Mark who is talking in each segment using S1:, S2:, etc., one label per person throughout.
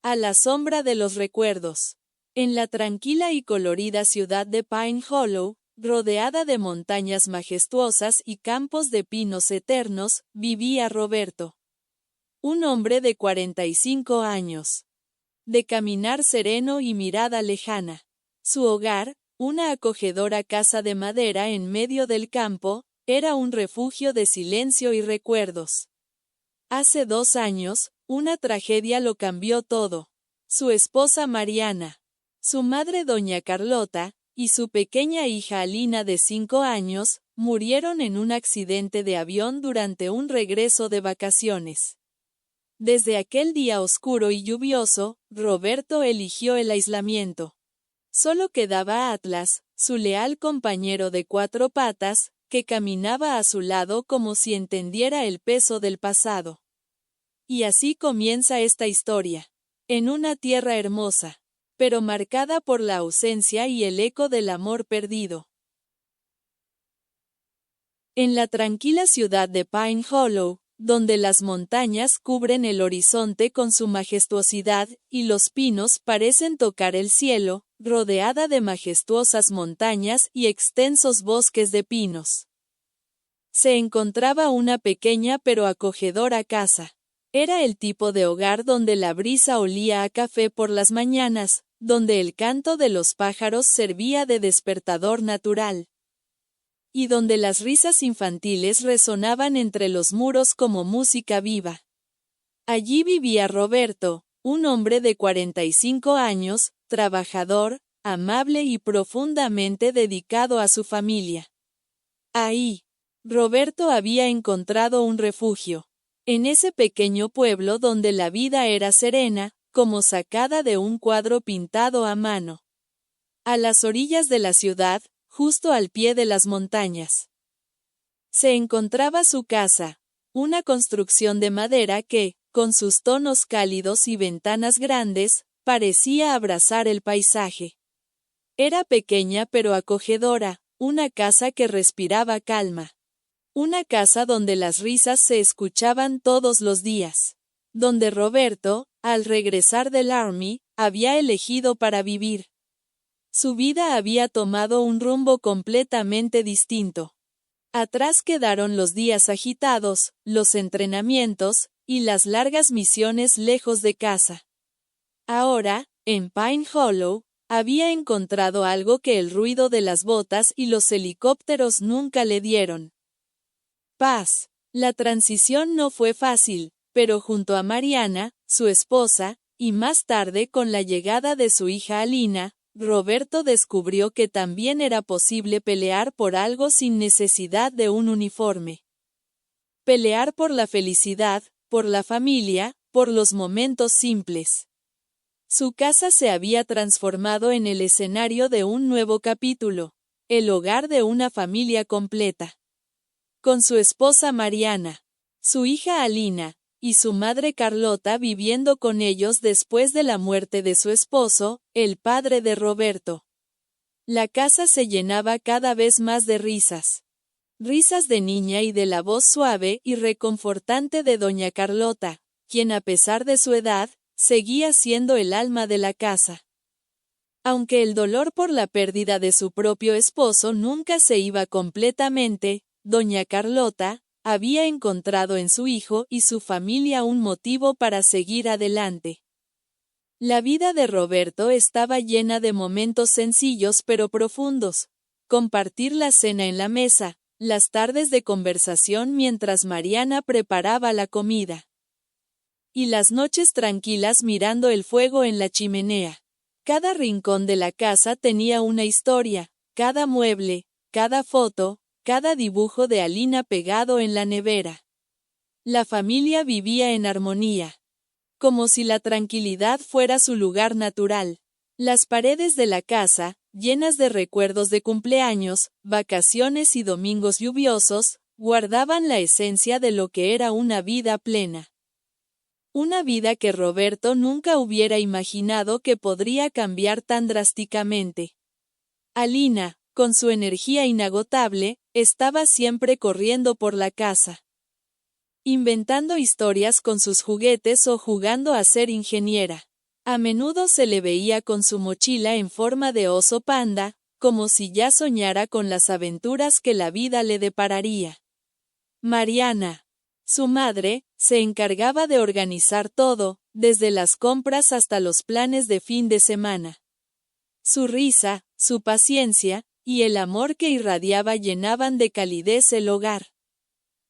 S1: A la sombra de los recuerdos. En la tranquila y colorida ciudad de Pine Hollow, rodeada de montañas majestuosas y campos de pinos eternos, vivía Roberto. Un hombre de 45 años. De caminar sereno y mirada lejana. Su hogar, una acogedora casa de madera en medio del campo, era un refugio de silencio y recuerdos. Hace 2 años, una tragedia lo cambió todo. Su esposa Mariana, su madre doña Carlota, y su pequeña hija Alina de 5 años, murieron en un accidente de avión durante un regreso de vacaciones. Desde aquel día oscuro y lluvioso, Roberto eligió el aislamiento. Solo quedaba Atlas, su leal compañero de 4 patas, que caminaba a su lado como si entendiera el peso del pasado. Y así comienza esta historia. En una tierra hermosa, pero marcada por la ausencia y el eco del amor perdido. En la tranquila ciudad de Pine Hollow, donde las montañas cubren el horizonte con su majestuosidad, y los pinos parecen tocar el cielo, rodeada de majestuosas montañas y extensos bosques de pinos. Se encontraba una pequeña pero acogedora casa. Era el tipo de hogar donde la brisa olía a café por las mañanas, donde el canto de los pájaros servía de despertador natural. Y donde las risas infantiles resonaban entre los muros como música viva. Allí vivía Roberto, un hombre de 45 años, trabajador, amable y profundamente dedicado a su familia. Ahí, Roberto había encontrado un refugio. En ese pequeño pueblo donde la vida era serena, como sacada de un cuadro pintado a mano. A las orillas de la ciudad, justo al pie de las montañas. Se encontraba su casa, una construcción de madera que, con sus tonos cálidos y ventanas grandes, parecía abrazar el paisaje. Era pequeña pero acogedora, una casa que respiraba calma. Una casa donde las risas se escuchaban todos los días. Donde Roberto, al regresar del Army, había elegido para vivir. Su vida había tomado un rumbo completamente distinto. Atrás quedaron los días agitados, los entrenamientos, y las largas misiones lejos de casa. Ahora, en Pine Hollow, había encontrado algo que el ruido de las botas y los helicópteros nunca le dieron. Paz. La transición no fue fácil, pero junto a Mariana, su esposa, y más tarde con la llegada de su hija Alina, Roberto descubrió que también era posible pelear por algo sin necesidad de un uniforme. Pelear por la felicidad, por la familia, por los momentos simples. Su casa se había transformado en el escenario de un nuevo capítulo, el hogar de una familia completa. Con su esposa Mariana, su hija Alina, y su madre Carlota viviendo con ellos después de la muerte de su esposo, el padre de Roberto. La casa se llenaba cada vez más de risas. Risas de niña y de la voz suave y reconfortante de doña Carlota, quien a pesar de su edad, seguía siendo el alma de la casa. Aunque el dolor por la pérdida de su propio esposo nunca se iba completamente, doña Carlota había encontrado en su hijo y su familia un motivo para seguir adelante. La vida de Roberto estaba llena de momentos sencillos pero profundos. Compartir la cena en la mesa, las tardes de conversación mientras Mariana preparaba la comida. Y las noches tranquilas mirando el fuego en la chimenea. Cada rincón de la casa tenía una historia, cada mueble, cada foto, cada dibujo de Alina pegado en la nevera. La familia vivía en armonía. Como si la tranquilidad fuera su lugar natural. Las paredes de la casa, llenas de recuerdos de cumpleaños, vacaciones y domingos lluviosos, guardaban la esencia de lo que era una vida plena. Una vida que Roberto nunca hubiera imaginado que podría cambiar tan drásticamente. Alina, con su energía inagotable, estaba siempre corriendo por la casa. Inventando historias con sus juguetes o jugando a ser ingeniera. A menudo se le veía con su mochila en forma de oso panda, como si ya soñara con las aventuras que la vida le depararía. Mariana, su madre, se encargaba de organizar todo, desde las compras hasta los planes de fin de semana. Su risa, su paciencia, y el amor que irradiaba llenaban de calidez el hogar.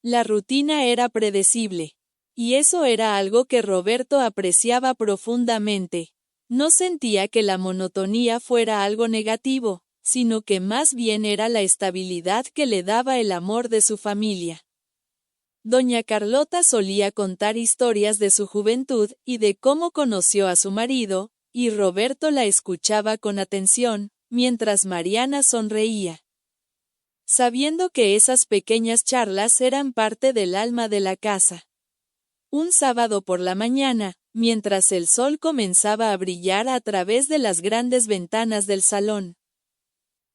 S1: La rutina era predecible. Y eso era algo que Roberto apreciaba profundamente. No sentía que la monotonía fuera algo negativo, sino que más bien era la estabilidad que le daba el amor de su familia. Doña Carlota solía contar historias de su juventud y de cómo conoció a su marido, y Roberto la escuchaba con atención, mientras Mariana sonreía. Sabiendo que esas pequeñas charlas eran parte del alma de la casa. Un sábado por la mañana, mientras el sol comenzaba a brillar a través de las grandes ventanas del salón.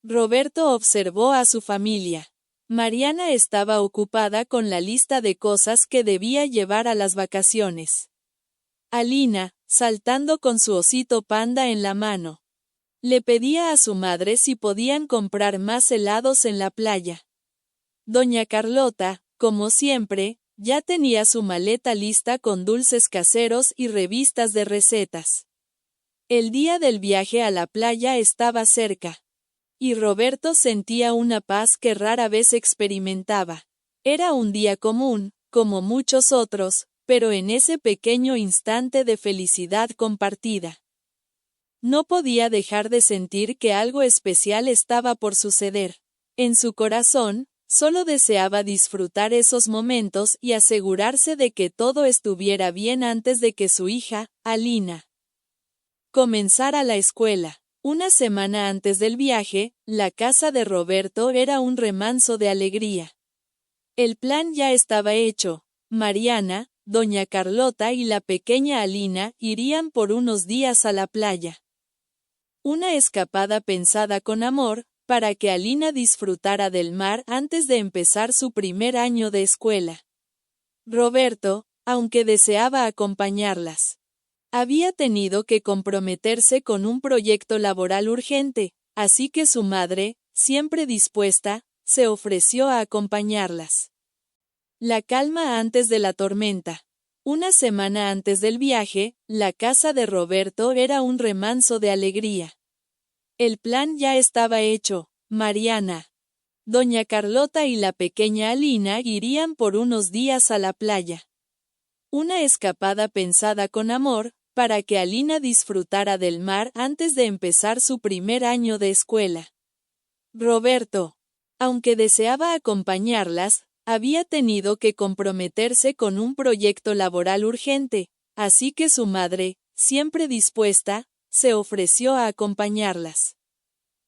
S1: Roberto observó a su familia. Mariana estaba ocupada con la lista de cosas que debía llevar a las vacaciones. Alina, saltando con su osito panda en la mano. Le pedía a su madre si podían comprar más helados en la playa. Doña Carlota, como siempre, ya tenía su maleta lista con dulces caseros y revistas de recetas. El día del viaje a la playa estaba cerca. Y Roberto sentía una paz que rara vez experimentaba. Era un día común, como muchos otros, pero en ese pequeño instante de felicidad compartida. No podía dejar de sentir que algo especial estaba por suceder. En su corazón, solo deseaba disfrutar esos momentos y asegurarse de que todo estuviera bien antes de que su hija, Alina, comenzara la escuela. Una semana antes del viaje, la casa de Roberto era un remanso de alegría. El plan ya estaba hecho. Mariana, doña Carlota y la pequeña Alina irían por unos días a la playa. Una escapada pensada con amor, para que Alina disfrutara del mar antes de empezar su primer año de escuela. Roberto, aunque deseaba acompañarlas, había tenido que comprometerse con un proyecto laboral urgente, así que su madre, siempre dispuesta, se ofreció a acompañarlas. La calma antes de la tormenta. Una semana antes del viaje, la casa de Roberto era un remanso de alegría. El plan ya estaba hecho. Mariana, doña Carlota y la pequeña Alina irían por unos días a la playa. Una escapada pensada con amor, para que Alina disfrutara del mar antes de empezar su primer año de escuela. Roberto, aunque deseaba acompañarlas, había tenido que comprometerse con un proyecto laboral urgente, así que su madre, siempre dispuesta, se ofreció a acompañarlas.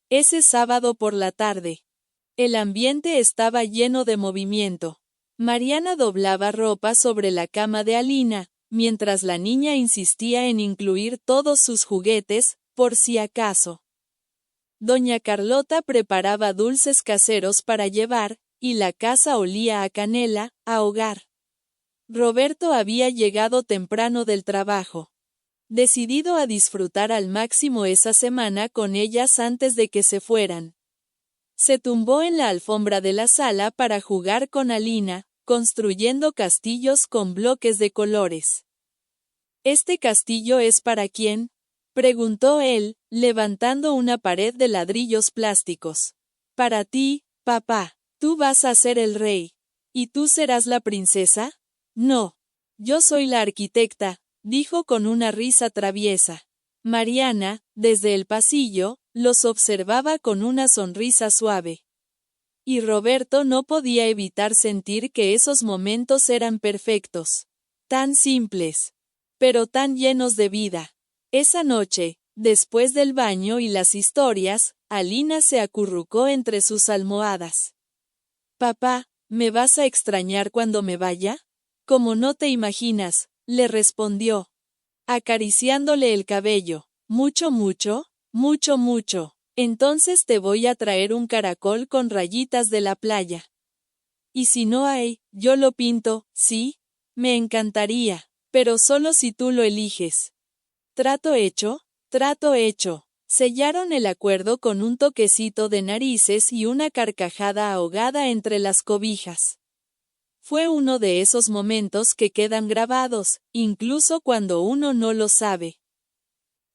S1: Ese sábado por la tarde. El ambiente estaba lleno de movimiento. Mariana doblaba ropa sobre la cama de Alina, mientras la niña insistía en incluir todos sus juguetes, por si acaso. Doña Carlota preparaba dulces caseros para llevar, y la casa olía a canela, a hogar. Roberto había llegado temprano del trabajo. Decidido a disfrutar al máximo esa semana con ellas antes de que se fueran. Se tumbó en la alfombra de la sala para jugar con Alina, construyendo castillos con bloques de colores. ¿Este castillo es para quién?, preguntó él, levantando una pared de ladrillos plásticos. Para ti, papá. Tú vas a ser el rey. ¿Y tú serás la princesa? No. Yo soy la arquitecta, dijo con una risa traviesa. Mariana, desde el pasillo, los observaba con una sonrisa suave. Y Roberto no podía evitar sentir que esos momentos eran perfectos. Tan simples. Pero tan llenos de vida. Esa noche, después del baño y las historias, Alina se acurrucó entre sus almohadas. Papá, ¿me vas a extrañar cuando me vaya? Como no te imaginas, le respondió, acariciándole el cabello. Mucho, mucho, mucho, mucho. Entonces te voy a traer un caracol con rayitas de la playa. Y si no hay, yo lo pinto, ¿sí? Me encantaría, pero solo si tú lo eliges. Trato hecho, trato hecho. Sellaron el acuerdo con un toquecito de narices y una carcajada ahogada entre las cobijas. Fue uno de esos momentos que quedan grabados, incluso cuando uno no lo sabe.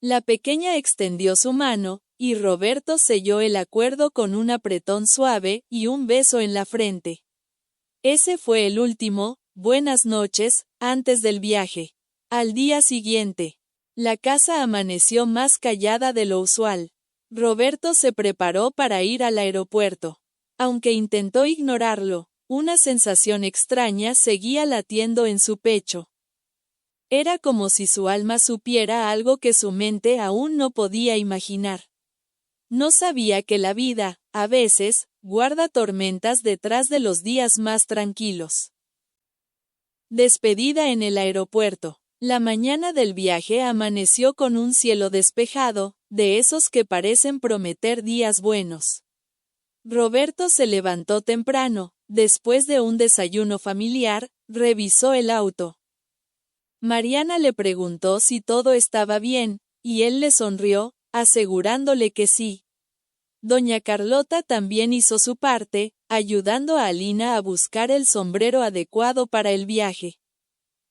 S1: La pequeña extendió su mano, y Roberto selló el acuerdo con un apretón suave y un beso en la frente. Ese fue el último, buenas noches, antes del viaje. Al día siguiente, la casa amaneció más callada de lo usual. Roberto se preparó para ir al aeropuerto. Aunque intentó ignorarlo, una sensación extraña seguía latiendo en su pecho. Era como si su alma supiera algo que su mente aún no podía imaginar. No sabía que la vida, a veces, guarda tormentas detrás de los días más tranquilos. Despedida en el aeropuerto. La mañana del viaje amaneció con un cielo despejado, de esos que parecen prometer días buenos. Roberto se levantó temprano, después de un desayuno familiar, revisó el auto. Mariana le preguntó si todo estaba bien, y él le sonrió, asegurándole que sí. Doña Carlota también hizo su parte, ayudando a Alina a buscar el sombrero adecuado para el viaje.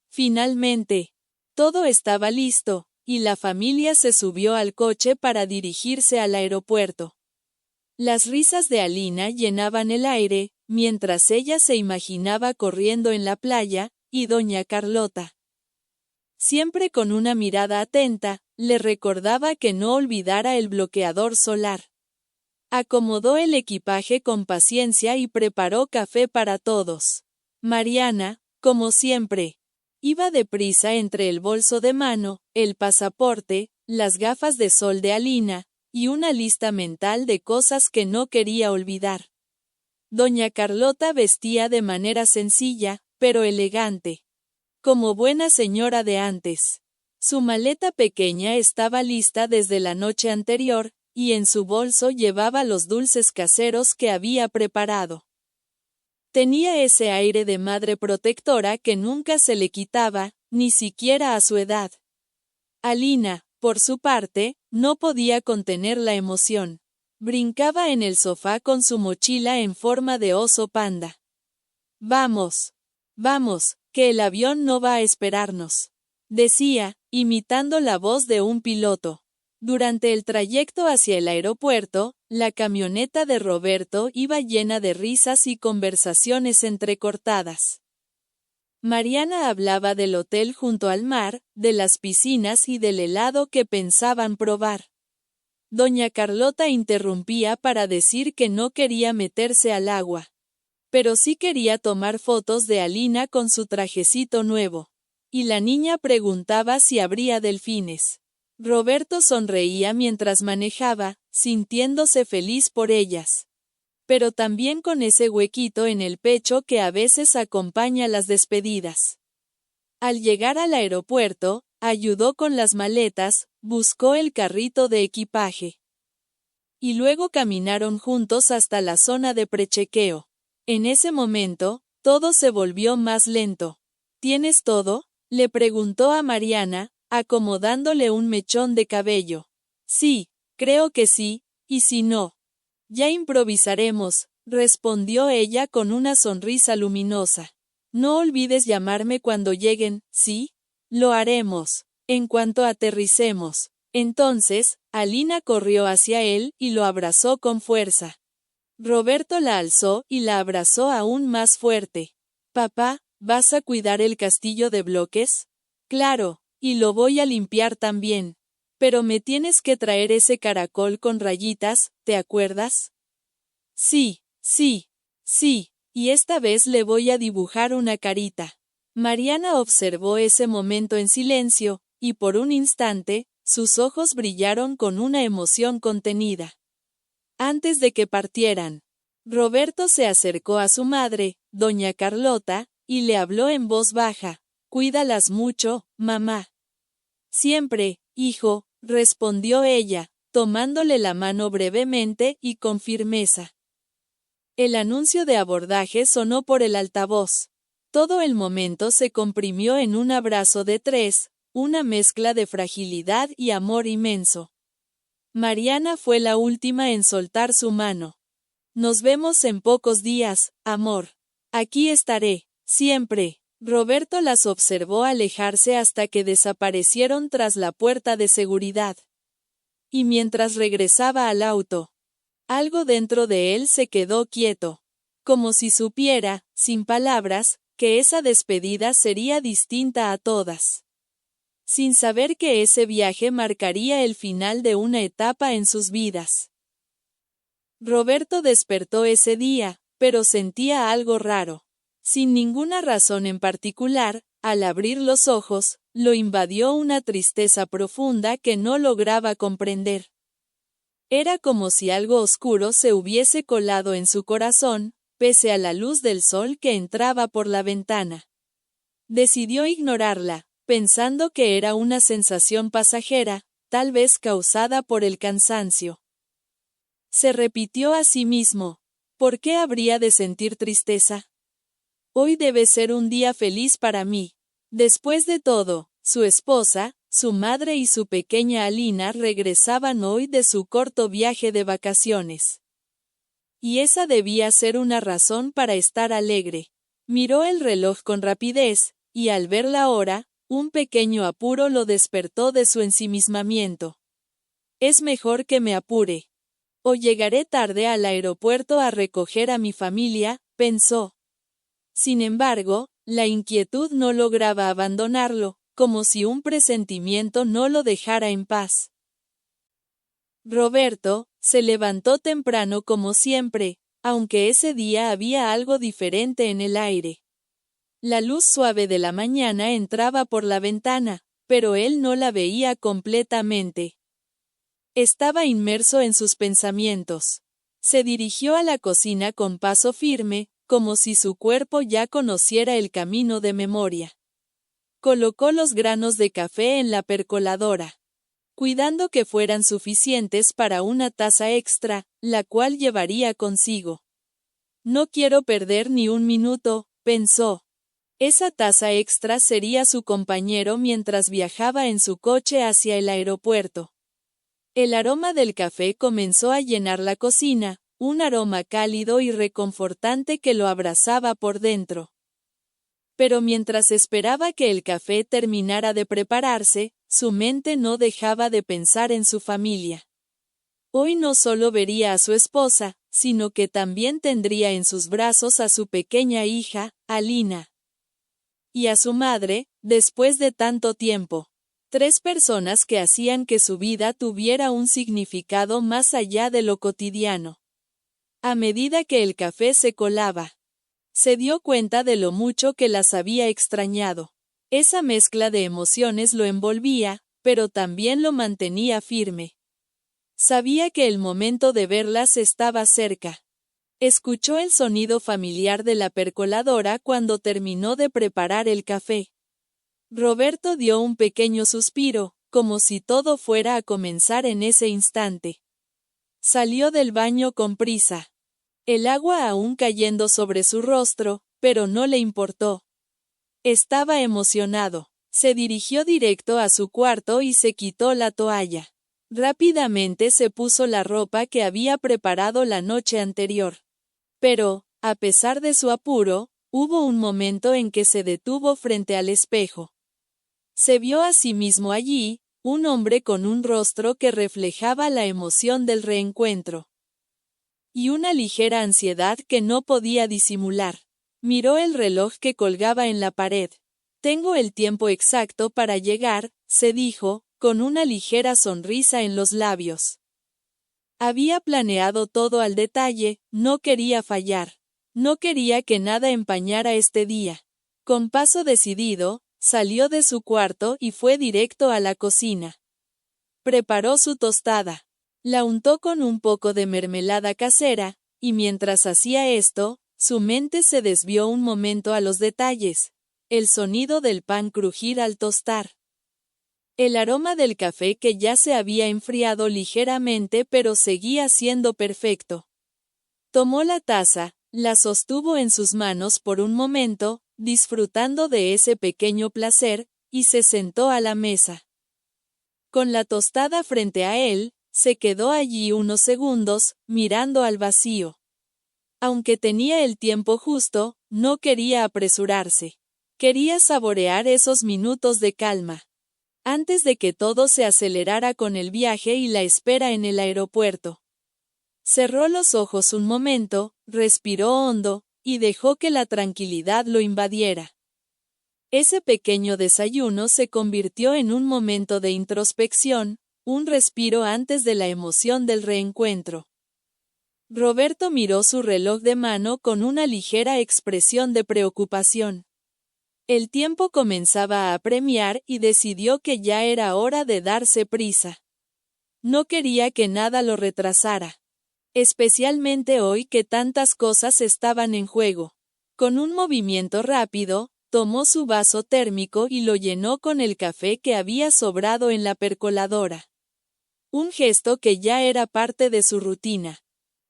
S1: Finalmente, todo estaba listo, y la familia se subió al coche para dirigirse al aeropuerto. Las risas de Alina llenaban el aire, mientras ella se imaginaba corriendo en la playa, y doña Carlota, siempre con una mirada atenta, le recordaba que no olvidara el bloqueador solar. Acomodó el equipaje con paciencia y preparó café para todos. Mariana, como siempre, iba deprisa entre el bolso de mano, el pasaporte, las gafas de sol de Alina, y una lista mental de cosas que no quería olvidar. Doña Carlota vestía de manera sencilla, pero elegante, como buena señora de antes. Su maleta pequeña estaba lista desde la noche anterior, y en su bolso llevaba los dulces caseros que había preparado. Tenía ese aire de madre protectora que nunca se le quitaba, ni siquiera a su edad. Alina, por su parte, no podía contener la emoción. Brincaba en el sofá con su mochila en forma de oso panda. Vamos, vamos, que el avión no va a esperarnos, decía, imitando la voz de un piloto. Durante el trayecto hacia el aeropuerto, la camioneta de Roberto iba llena de risas y conversaciones entrecortadas. Mariana hablaba del hotel junto al mar, de las piscinas y del helado que pensaban probar. Doña Carlota interrumpía para decir que no quería meterse al agua, pero sí quería tomar fotos de Alina con su trajecito nuevo. Y la niña preguntaba si habría delfines. Roberto sonreía mientras manejaba, sintiéndose feliz por ellas. Pero también con ese huequito en el pecho que a veces acompaña las despedidas. Al llegar al aeropuerto, ayudó con las maletas, buscó el carrito de equipaje. Y luego caminaron juntos hasta la zona de prechequeo. En ese momento, todo se volvió más lento. ¿Tienes todo?, le preguntó a Mariana, acomodándole un mechón de cabello. Sí, creo que sí, y si no, ya improvisaremos, respondió ella con una sonrisa luminosa. No olvides llamarme cuando lleguen, ¿sí? Lo haremos, en cuanto aterricemos. Entonces, Alina corrió hacia él y lo abrazó con fuerza. Roberto la alzó y la abrazó aún más fuerte. Papá, ¿vas a cuidar el castillo de bloques? Claro, y lo voy a limpiar también. Pero me tienes que traer ese caracol con rayitas, ¿te acuerdas? Sí, sí, sí, y esta vez le voy a dibujar una carita. Mariana observó ese momento en silencio, y por un instante, sus ojos brillaron con una emoción contenida. Antes de que partieran, Roberto se acercó a su madre, doña Carlota, y le habló en voz baja. Cuídalas mucho, mamá. Siempre, hijo, respondió ella, tomándole la mano brevemente y con firmeza. El anuncio de abordaje sonó por el altavoz. Todo el momento se comprimió en un abrazo de tres, una mezcla de fragilidad y amor inmenso. Mariana fue la última en soltar su mano. Nos vemos en pocos días, amor. Aquí estaré, siempre. Roberto las observó alejarse hasta que desaparecieron tras la puerta de seguridad. Y mientras regresaba al auto, algo dentro de él se quedó quieto, como si supiera, sin palabras, que esa despedida sería distinta a todas. Sin saber que ese viaje marcaría el final de una etapa en sus vidas. Roberto despertó ese día, pero sentía algo raro. Sin ninguna razón en particular, al abrir los ojos, lo invadió una tristeza profunda que no lograba comprender. Era como si algo oscuro se hubiese colado en su corazón, pese a la luz del sol que entraba por la ventana. Decidió ignorarla, pensando que era una sensación pasajera, tal vez causada por el cansancio. Se repitió a sí mismo, ¿por qué habría de sentir tristeza? Hoy debe ser un día feliz para mí. Después de todo, su esposa, su madre y su pequeña Alina regresaban hoy de su corto viaje de vacaciones. Y esa debía ser una razón para estar alegre. Miró el reloj con rapidez, y al ver la hora, un pequeño apuro lo despertó de su ensimismamiento. Es mejor que me apure. O llegaré tarde al aeropuerto a recoger a mi familia, pensó. Sin embargo, la inquietud no lograba abandonarlo, como si un presentimiento no lo dejara en paz. Roberto se levantó temprano como siempre, aunque ese día había algo diferente en el aire. La luz suave de la mañana entraba por la ventana, pero él no la veía completamente. Estaba inmerso en sus pensamientos. Se dirigió a la cocina con paso firme, como si su cuerpo ya conociera el camino de memoria. Colocó los granos de café en la percoladora, cuidando que fueran suficientes para una taza extra, la cual llevaría consigo. No quiero perder ni un minuto, pensó. Esa taza extra sería su compañero mientras viajaba en su coche hacia el aeropuerto. El aroma del café comenzó a llenar la cocina, un aroma cálido y reconfortante que lo abrazaba por dentro. Pero mientras esperaba que el café terminara de prepararse, su mente no dejaba de pensar en su familia. Hoy no solo vería a su esposa, sino que también tendría en sus brazos a su pequeña hija, Alina. Y a su madre, después de tanto tiempo. 3 personas que hacían que su vida tuviera un significado más allá de lo cotidiano. A medida que el café se colaba, se dio cuenta de lo mucho que las había extrañado. Esa mezcla de emociones lo envolvía, pero también lo mantenía firme. Sabía que el momento de verlas estaba cerca. Escuchó el sonido familiar de la percoladora cuando terminó de preparar el café. Roberto dio un pequeño suspiro, como si todo fuera a comenzar en ese instante. Salió del baño con prisa. El agua aún cayendo sobre su rostro, pero no le importó. Estaba emocionado. Se dirigió directo a su cuarto y se quitó la toalla. Rápidamente se puso la ropa que había preparado la noche anterior. Pero, a pesar de su apuro, hubo un momento en que se detuvo frente al espejo. Se vio a sí mismo allí, un hombre con un rostro que reflejaba la emoción del reencuentro. Y una ligera ansiedad que no podía disimular. Miró el reloj que colgaba en la pared. Tengo el tiempo exacto para llegar, se dijo, con una ligera sonrisa en los labios. Había planeado todo al detalle, no quería fallar. No quería que nada empañara este día. Con paso decidido, salió de su cuarto y fue directo a la cocina. Preparó su tostada. La untó con un poco de mermelada casera, y mientras hacía esto, su mente se desvió un momento a los detalles. El sonido del pan crujir al tostar. El aroma del café que ya se había enfriado ligeramente pero seguía siendo perfecto. Tomó la taza, la sostuvo en sus manos por un momento, disfrutando de ese pequeño placer, y se sentó a la mesa. Con la tostada frente a él, se quedó allí unos segundos, mirando al vacío. Aunque tenía el tiempo justo, no quería apresurarse. Quería saborear esos minutos de calma. Antes de que todo se acelerara con el viaje y la espera en el aeropuerto. Cerró los ojos un momento, respiró hondo, y dejó que la tranquilidad lo invadiera. Ese pequeño desayuno se convirtió en un momento de introspección, un respiro antes de la emoción del reencuentro. Roberto miró su reloj de mano con una ligera expresión de preocupación. El tiempo comenzaba a apremiar y decidió que ya era hora de darse prisa. No quería que nada lo retrasara. Especialmente hoy que tantas cosas estaban en juego. Con un movimiento rápido, tomó su vaso térmico y lo llenó con el café que había sobrado en la percoladora. Un gesto que ya era parte de su rutina.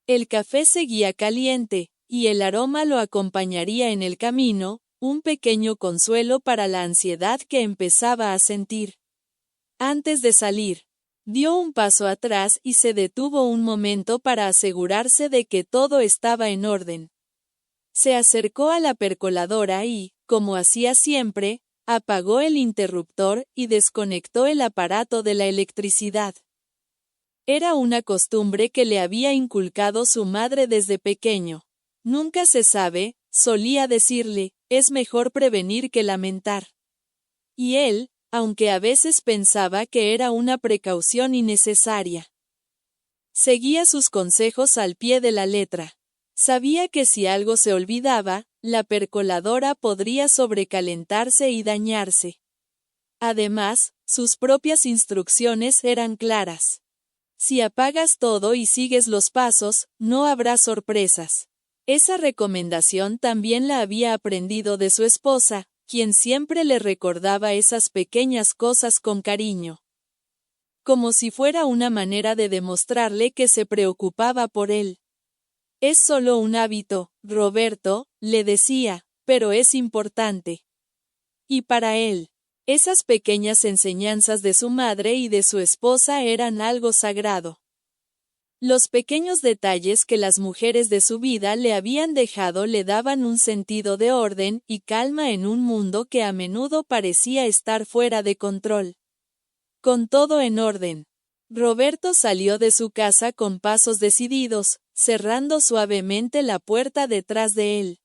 S1: El café seguía caliente, y el aroma lo acompañaría en el camino, un pequeño consuelo para la ansiedad que empezaba a sentir. Antes de salir, dio un paso atrás y se detuvo un momento para asegurarse de que todo estaba en orden. Se acercó a la percoladora y, como hacía siempre, apagó el interruptor y desconectó el aparato de la electricidad. Era una costumbre que le había inculcado su madre desde pequeño. Nunca se sabe, solía decirle, es mejor prevenir que lamentar. Y él, aunque a veces pensaba que era una precaución innecesaria, seguía sus consejos al pie de la letra. Sabía que si algo se olvidaba, la percoladora podría sobrecalentarse y dañarse. Además, sus propias instrucciones eran claras. Si apagas todo y sigues los pasos, no habrá sorpresas. Esa recomendación también la había aprendido de su esposa, quien siempre le recordaba esas pequeñas cosas con cariño. Como si fuera una manera de demostrarle que se preocupaba por él. Es solo un hábito, Roberto, le decía, pero es importante. Y para él, esas pequeñas enseñanzas de su madre y de su esposa eran algo sagrado. Los pequeños detalles que las mujeres de su vida le habían dejado le daban un sentido de orden y calma en un mundo que a menudo parecía estar fuera de control. Con todo en orden, Roberto salió de su casa con pasos decididos, cerrando suavemente la puerta detrás de él.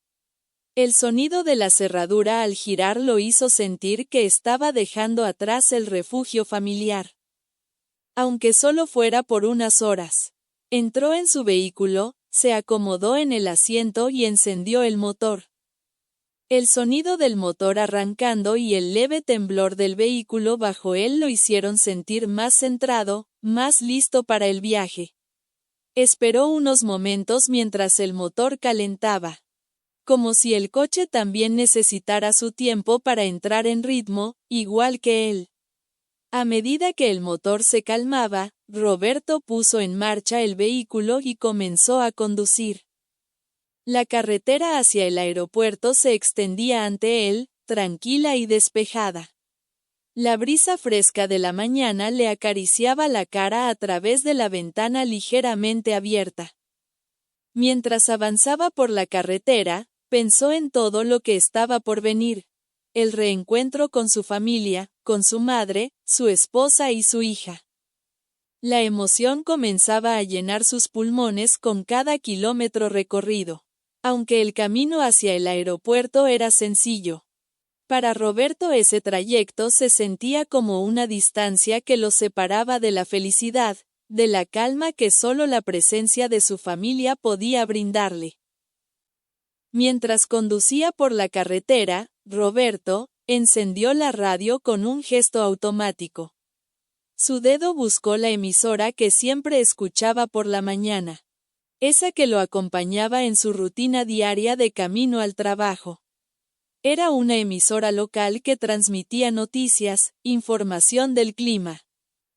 S1: El sonido de la cerradura al girar lo hizo sentir que estaba dejando atrás el refugio familiar. Aunque solo fuera por unas horas. Entró en su vehículo, se acomodó en el asiento y encendió el motor. El sonido del motor arrancando y el leve temblor del vehículo bajo él lo hicieron sentir más centrado, más listo para el viaje. Esperó unos momentos mientras el motor calentaba. Como si el coche también necesitara su tiempo para entrar en ritmo, igual que él. A medida que el motor se calmaba, Roberto puso en marcha el vehículo y comenzó a conducir. La carretera hacia el aeropuerto se extendía ante él, tranquila y despejada. La brisa fresca de la mañana le acariciaba la cara a través de la ventana ligeramente abierta. Mientras avanzaba por la carretera, pensó en todo lo que estaba por venir. El reencuentro con su familia, con su madre, su esposa y su hija. La emoción comenzaba a llenar sus pulmones con cada kilómetro recorrido. Aunque el camino hacia el aeropuerto era sencillo. Para Roberto ese trayecto se sentía como una distancia que lo separaba de la felicidad, de la calma que solo la presencia de su familia podía brindarle. Mientras conducía por la carretera, Roberto encendió la radio con un gesto automático. Su dedo buscó la emisora que siempre escuchaba por la mañana. Esa que lo acompañaba en su rutina diaria de camino al trabajo. Era una emisora local que transmitía noticias, información del clima,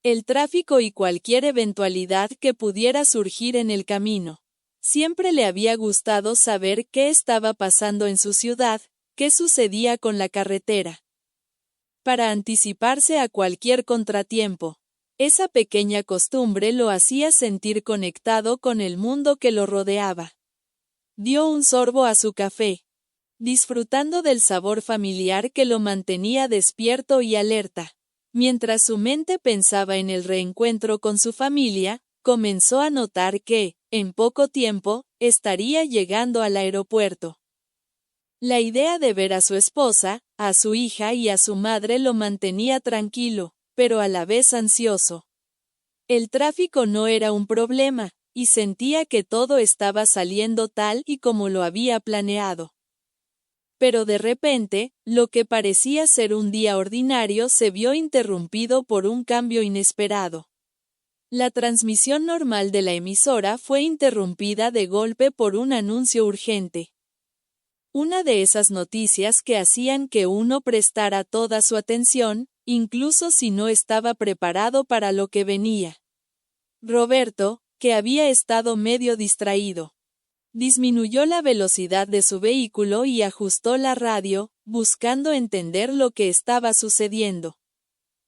S1: el tráfico y cualquier eventualidad que pudiera surgir en el camino. Siempre le había gustado saber qué estaba pasando en su ciudad, qué sucedía con la carretera. para anticiparse a cualquier contratiempo. Esa pequeña costumbre lo hacía sentir conectado con el mundo que lo rodeaba. Dio un sorbo a su café, disfrutando del sabor familiar que lo mantenía despierto y alerta. Mientras su mente pensaba en el reencuentro con su familia, comenzó a notar que, en poco tiempo, estaría llegando al aeropuerto. La idea de ver a su esposa, a su hija y a su madre lo mantenía tranquilo, pero a la vez ansioso. El tráfico no era un problema, y sentía que todo estaba saliendo tal y como lo había planeado. Pero de repente, lo que parecía ser un día ordinario se vio interrumpido por un cambio inesperado. La transmisión normal de la emisora fue interrumpida de golpe por un anuncio urgente. Una de esas noticias que hacían que uno prestara toda su atención, incluso si no estaba preparado para lo que venía. Roberto, que había estado medio distraído, disminuyó la velocidad de su vehículo y ajustó la radio, buscando entender lo que estaba sucediendo.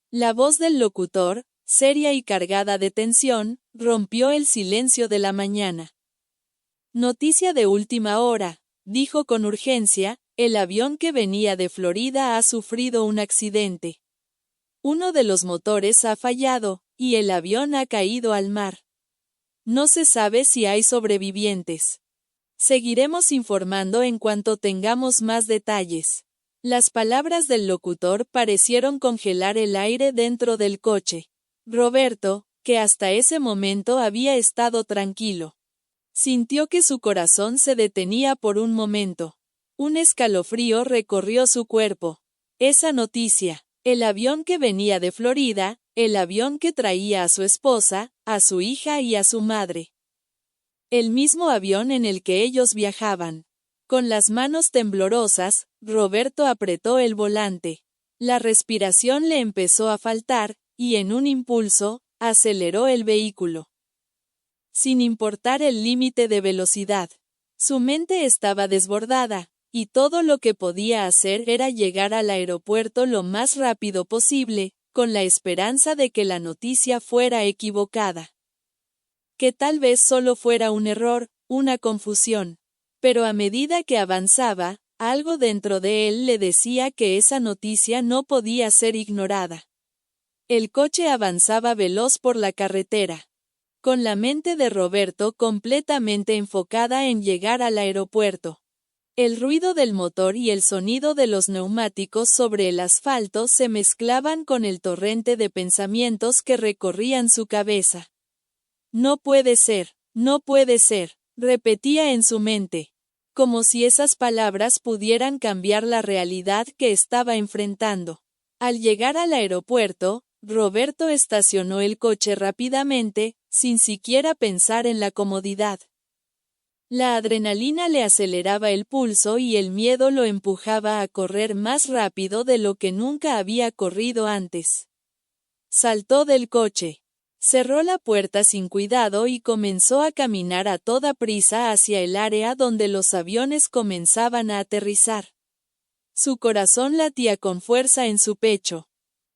S1: La voz del locutor, seria y cargada de tensión, rompió el silencio de la mañana. Noticia de última hora, dijo con urgencia, el avión que venía de Florida ha sufrido un accidente. Uno de los motores ha fallado, y el avión ha caído al mar. No se sabe si hay sobrevivientes. Seguiremos informando en cuanto tengamos más detalles. Las palabras del locutor parecieron congelar el aire dentro del coche. Roberto, que hasta ese momento había estado tranquilo, sintió que su corazón se detenía por un momento. Un escalofrío recorrió su cuerpo. Esa noticia, el avión que venía de Florida, el avión que traía a su esposa, a su hija y a su madre. El mismo avión en el que ellos viajaban. Con las manos temblorosas, Roberto apretó el volante. La respiración le empezó a faltar, y en un impulso, aceleró el vehículo. Sin importar el límite de velocidad. Su mente estaba desbordada, y todo lo que podía hacer era llegar al aeropuerto lo más rápido posible, con la esperanza de que la noticia fuera equivocada. Que tal vez solo fuera un error, una confusión. Pero a medida que avanzaba, algo dentro de él le decía que esa noticia no podía ser ignorada. El coche avanzaba veloz por la carretera, con la mente de Roberto completamente enfocada en llegar al aeropuerto. El ruido del motor y el sonido de los neumáticos sobre el asfalto se mezclaban con el torrente de pensamientos que recorrían su cabeza. No puede ser, repetía en su mente, como si esas palabras pudieran cambiar la realidad que estaba enfrentando. Al llegar al aeropuerto, Roberto estacionó el coche rápidamente, sin siquiera pensar en la comodidad. La adrenalina le aceleraba el pulso y el miedo lo empujaba a correr más rápido de lo que nunca había corrido antes. Saltó del coche. Cerró la puerta sin cuidado y comenzó a caminar a toda prisa hacia el área donde los aviones comenzaban a aterrizar. Su corazón latía con fuerza en su pecho.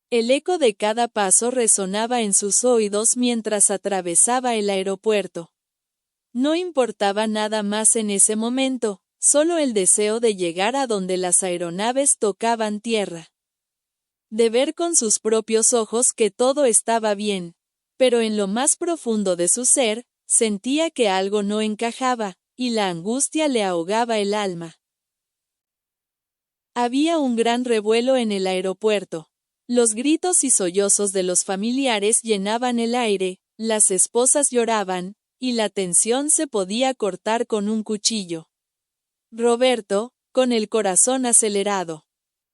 S1: El eco de cada paso resonaba en sus oídos mientras atravesaba el aeropuerto. No importaba nada más en ese momento, solo el deseo de llegar a donde las aeronaves tocaban tierra. De ver con sus propios ojos que todo estaba bien. Pero en lo más profundo de su ser, sentía que algo no encajaba, y la angustia le ahogaba el alma. Había un gran revuelo en el aeropuerto. Los gritos y sollozos de los familiares llenaban el aire, las esposas lloraban, y la tensión se podía cortar con un cuchillo. Roberto, con el corazón acelerado,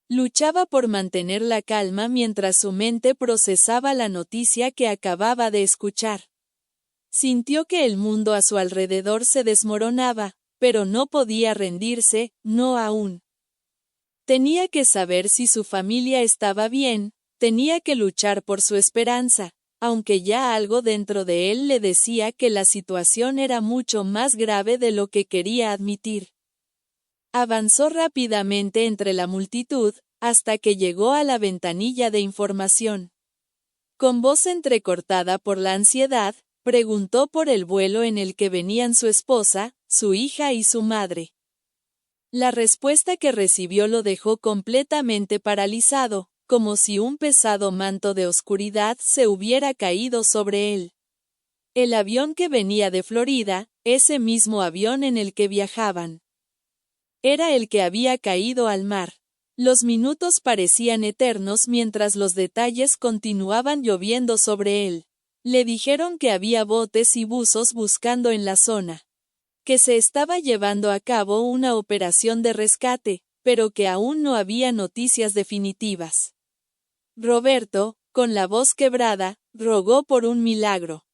S1: luchaba por mantener la calma mientras su mente procesaba la noticia que acababa de escuchar. Sintió que el mundo a su alrededor se desmoronaba, pero no podía rendirse, no aún. Tenía que saber si su familia estaba bien, tenía que luchar por su esperanza, aunque ya algo dentro de él le decía que la situación era mucho más grave de lo que quería admitir. Avanzó rápidamente entre la multitud, hasta que llegó a la ventanilla de información. Con voz entrecortada por la ansiedad, preguntó por el vuelo en el que venían su esposa, su hija y su madre. La respuesta que recibió lo dejó completamente paralizado, como si un pesado manto de oscuridad se hubiera caído sobre él. El avión que venía de Florida, ese mismo avión en el que viajaban, era el que había caído al mar. Los minutos parecían eternos mientras los detalles continuaban lloviendo sobre él. Le dijeron que había botes y buzos buscando en la zona, que se estaba llevando a cabo una operación de rescate, pero que aún no había noticias definitivas. Roberto, con la voz quebrada, rogó por un milagro,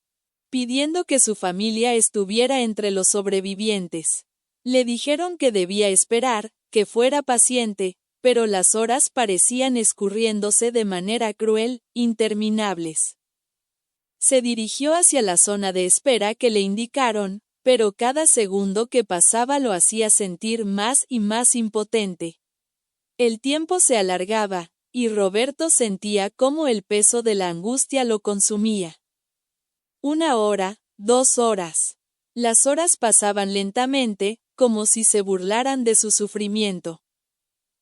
S1: pidiendo que su familia estuviera entre los sobrevivientes. Le dijeron que debía esperar, que fuera paciente, pero las horas parecían escurriéndose de manera cruel, interminables. Se dirigió hacia la zona de espera que le indicaron, pero cada segundo que pasaba lo hacía sentir más y más impotente. El tiempo se alargaba, y Roberto sentía cómo el peso de la angustia lo consumía. 1 hora, 2 horas. Las horas pasaban lentamente, como si se burlaran de su sufrimiento.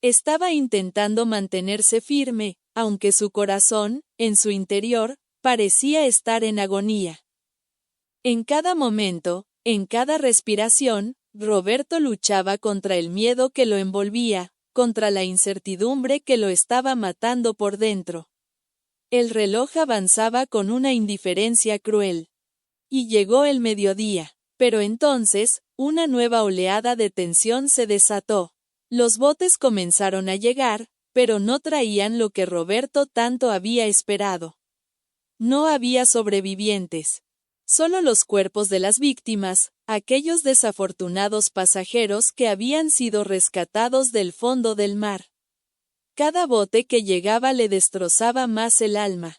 S1: Estaba intentando mantenerse firme, aunque su corazón, en su interior, parecía estar en agonía. En cada momento, en cada respiración, Roberto luchaba contra el miedo que lo envolvía, contra la incertidumbre que lo estaba matando por dentro. El reloj avanzaba con una indiferencia cruel. Y llegó el mediodía. Pero entonces, una nueva oleada de tensión se desató. Los botes comenzaron a llegar, pero no traían lo que Roberto tanto había esperado. No había sobrevivientes. Solo los cuerpos de las víctimas, aquellos desafortunados pasajeros que habían sido rescatados del fondo del mar. Cada bote que llegaba le destrozaba más el alma.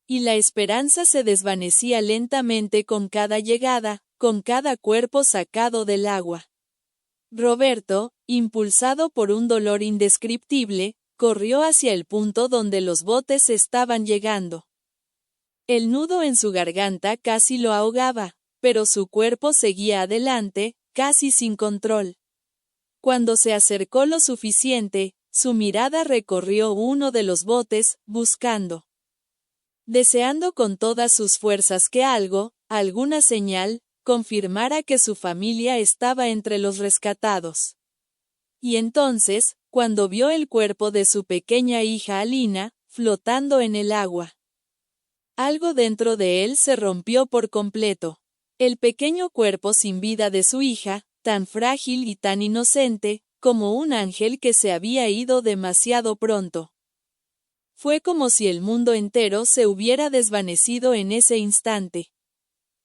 S1: Y la esperanza se desvanecía lentamente con cada llegada, con cada cuerpo sacado del agua. Roberto, impulsado por un dolor indescriptible, corrió hacia el punto donde los botes estaban llegando. El nudo en su garganta casi lo ahogaba, pero su cuerpo seguía adelante, casi sin control. Cuando se acercó lo suficiente, su mirada recorrió uno de los botes, buscando, deseando con todas sus fuerzas que algo, alguna señal, confirmara que su familia estaba entre los rescatados. Y entonces, cuando vio el cuerpo de su pequeña hija Alina, flotando en el agua, algo dentro de él se rompió por completo. El pequeño cuerpo sin vida de su hija, tan frágil y tan inocente, como un ángel que se había ido demasiado pronto. Fue como si el mundo entero se hubiera desvanecido en ese instante.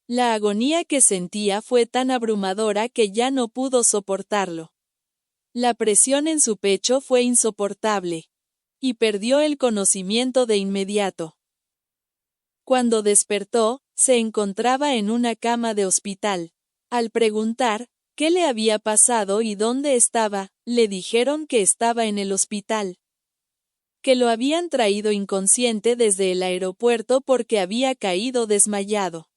S1: La agonía que sentía fue tan abrumadora que ya no pudo soportarlo. La presión en su pecho fue insoportable. Y perdió el conocimiento de inmediato. Cuando despertó, se encontraba en una cama de hospital. Al preguntar qué le había pasado y dónde estaba, le dijeron que estaba en el hospital. Que lo habían traído inconsciente desde el aeropuerto porque había caído desmayado.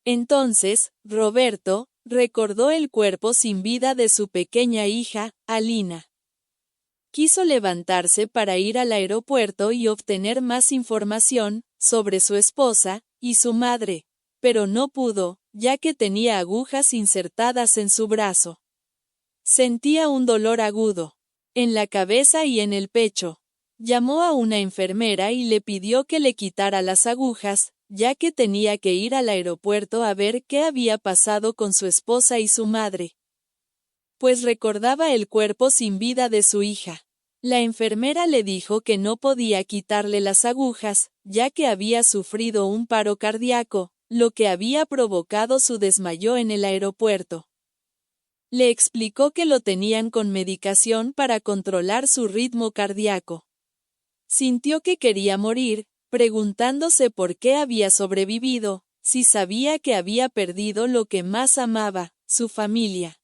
S1: Entonces, Roberto recordó el cuerpo sin vida de su pequeña hija, Alina. Quiso levantarse para ir al aeropuerto y obtener más información sobre su esposa y su madre, pero no pudo, ya que tenía agujas insertadas en su brazo. Sentía un dolor agudo, en la cabeza y en el pecho. Llamó a una enfermera y le pidió que le quitara las agujas, ya que tenía que ir al aeropuerto a ver qué había pasado con su esposa y su madre. Pues recordaba el cuerpo sin vida de su hija. La enfermera le dijo que no podía quitarle las agujas, ya que había sufrido un paro cardíaco, lo que había provocado su desmayo en el aeropuerto. Le explicó que lo tenían con medicación para controlar su ritmo cardíaco. Sintió que quería morir, preguntándose por qué había sobrevivido, si sabía que había perdido lo que más amaba, su familia,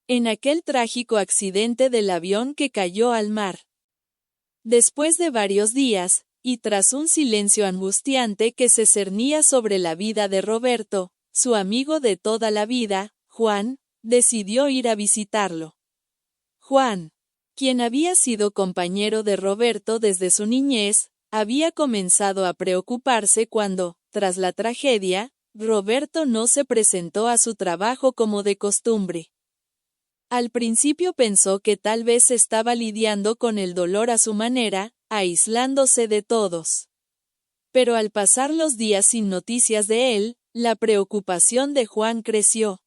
S1: en aquel trágico accidente del avión que cayó al mar. Después de varios días, y tras un silencio angustiante que se cernía sobre la vida de Roberto, su amigo de toda la vida, Juan, decidió ir a visitarlo. Juan, quien había sido compañero de Roberto desde su niñez, había comenzado a preocuparse cuando, tras la tragedia, Roberto no se presentó a su trabajo como de costumbre. Al principio pensó que tal vez estaba lidiando con el dolor a su manera, aislándose de todos. Pero al pasar los días sin noticias de él, la preocupación de Juan creció.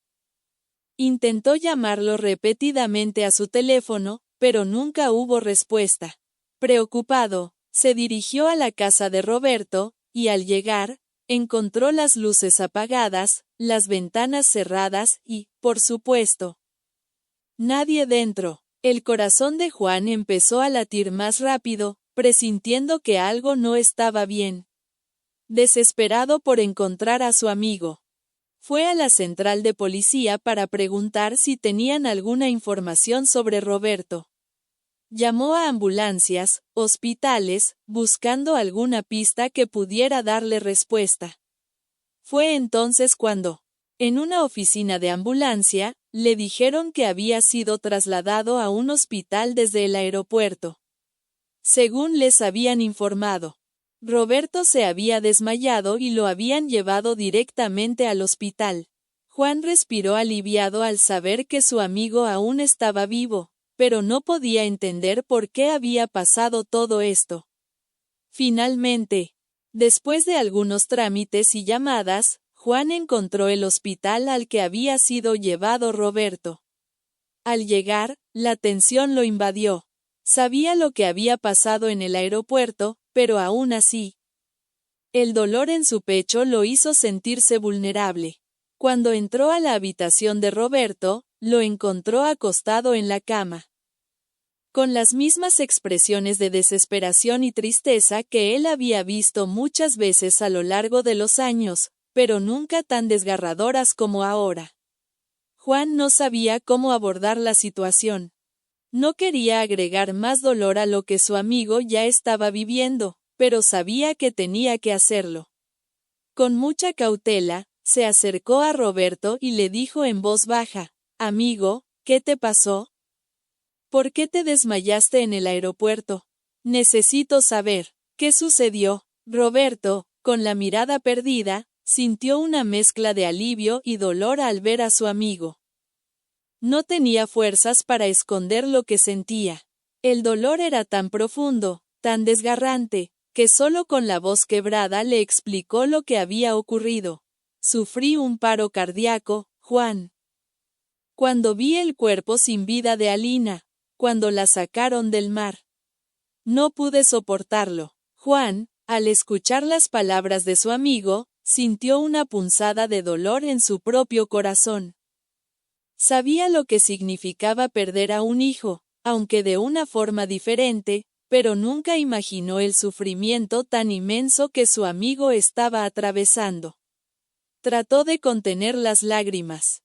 S1: Intentó llamarlo repetidamente a su teléfono, pero nunca hubo respuesta. Preocupado, se dirigió a la casa de Roberto, y al llegar, encontró las luces apagadas, las ventanas cerradas y, por supuesto, nadie dentro. El corazón de Juan empezó a latir más rápido, presintiendo que algo no estaba bien. Desesperado por encontrar a su amigo, fue a la central de policía para preguntar si tenían alguna información sobre Roberto. Llamó a ambulancias, hospitales, buscando alguna pista que pudiera darle respuesta. Fue entonces cuando, en una oficina de ambulancia, le dijeron que había sido trasladado a un hospital desde el aeropuerto. Según les habían informado, Roberto se había desmayado y lo habían llevado directamente al hospital. Juan respiró aliviado al saber que su amigo aún estaba vivo, pero no podía entender por qué había pasado todo esto. Finalmente, después de algunos trámites y llamadas, Juan encontró el hospital al que había sido llevado Roberto. Al llegar, la tensión lo invadió. Sabía lo que había pasado en el aeropuerto, pero aún así, el dolor en su pecho lo hizo sentirse vulnerable. Cuando entró a la habitación de Roberto, lo encontró acostado en la cama, con las mismas expresiones de desesperación y tristeza que él había visto muchas veces a lo largo de los años, pero nunca tan desgarradoras como ahora. Juan no sabía cómo abordar la situación. No quería agregar más dolor a lo que su amigo ya estaba viviendo, pero sabía que tenía que hacerlo. Con mucha cautela, se acercó a Roberto y le dijo en voz baja: «Amigo, ¿qué te pasó? ¿Por qué te desmayaste en el aeropuerto? Necesito saber, ¿qué sucedió?» Roberto, con la mirada perdida, sintió una mezcla de alivio y dolor al ver a su amigo. No tenía fuerzas para esconder lo que sentía. El dolor era tan profundo, tan desgarrante, que solo con la voz quebrada le explicó lo que había ocurrido. «Sufrí un paro cardíaco, Juan. Cuando vi el cuerpo sin vida de Alina, cuando la sacaron del mar. No pude soportarlo». Juan, al escuchar las palabras de su amigo, sintió una punzada de dolor en su propio corazón. Sabía lo que significaba perder a un hijo, aunque de una forma diferente, pero nunca imaginó el sufrimiento tan inmenso que su amigo estaba atravesando. Trató de contener las lágrimas,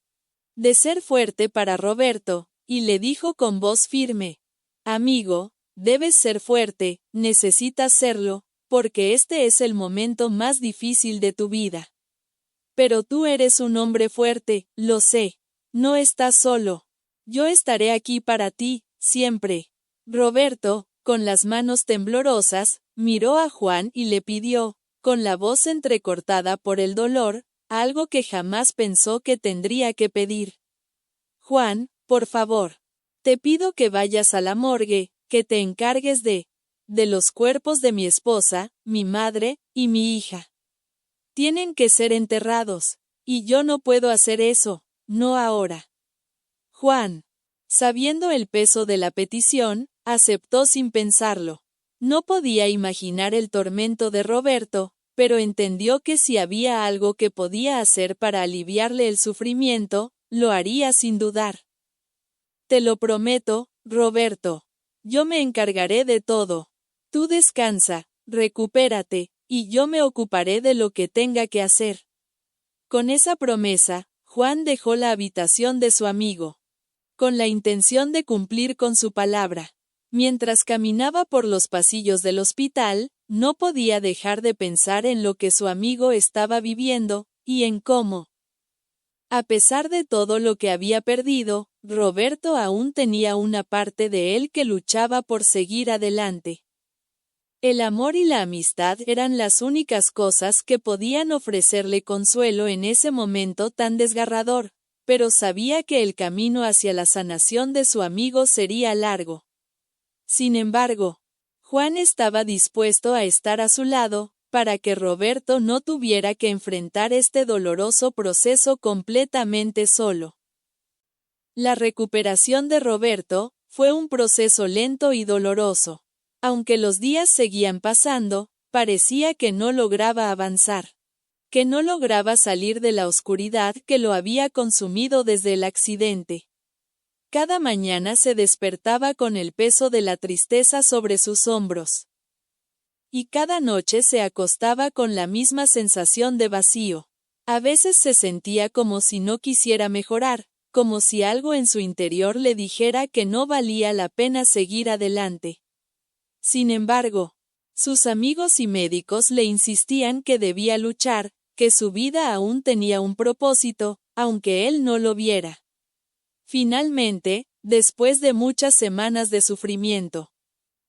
S1: de ser fuerte para Roberto, y le dijo con voz firme: «Amigo, debes ser fuerte, necesitas serlo, porque este es el momento más difícil de tu vida. Pero tú eres un hombre fuerte, lo sé. No estás solo. Yo estaré aquí para ti, siempre». Roberto, con las manos temblorosas, miró a Juan y le pidió, con la voz entrecortada por el dolor, algo que jamás pensó que tendría que pedir: «Juan, por favor. Te pido que vayas a la morgue, que te encargues de los cuerpos de mi esposa, mi madre, y mi hija. Tienen que ser enterrados, y yo no puedo hacer eso, no ahora». Juan, sabiendo el peso de la petición, aceptó sin pensarlo. No podía imaginar el tormento de Roberto, pero entendió que si había algo que podía hacer para aliviarle el sufrimiento, lo haría sin dudar. «Te lo prometo, Roberto. Yo me encargaré de todo. Tú descansa, recupérate, y yo me ocuparé de lo que tenga que hacer». Con esa promesa, Juan dejó la habitación de su amigo, con la intención de cumplir con su palabra. Mientras caminaba por los pasillos del hospital, no podía dejar de pensar en lo que su amigo estaba viviendo, y en cómo, a pesar de todo lo que había perdido, Roberto aún tenía una parte de él que luchaba por seguir adelante. El amor y la amistad eran las únicas cosas que podían ofrecerle consuelo en ese momento tan desgarrador, pero sabía que el camino hacia la sanación de su amigo sería largo. Sin embargo, Juan estaba dispuesto a estar a su lado, para que Roberto no tuviera que enfrentar este doloroso proceso completamente solo. La recuperación de Roberto fue un proceso lento y doloroso. Aunque los días seguían pasando, parecía que no lograba avanzar, que no lograba salir de la oscuridad que lo había consumido desde el accidente. Cada mañana se despertaba con el peso de la tristeza sobre sus hombros. Y cada noche se acostaba con la misma sensación de vacío. A veces se sentía como si no quisiera mejorar, como si algo en su interior le dijera que no valía la pena seguir adelante. Sin embargo, sus amigos y médicos le insistían que debía luchar, que su vida aún tenía un propósito, aunque él no lo viera. Finalmente, después de muchas semanas de sufrimiento,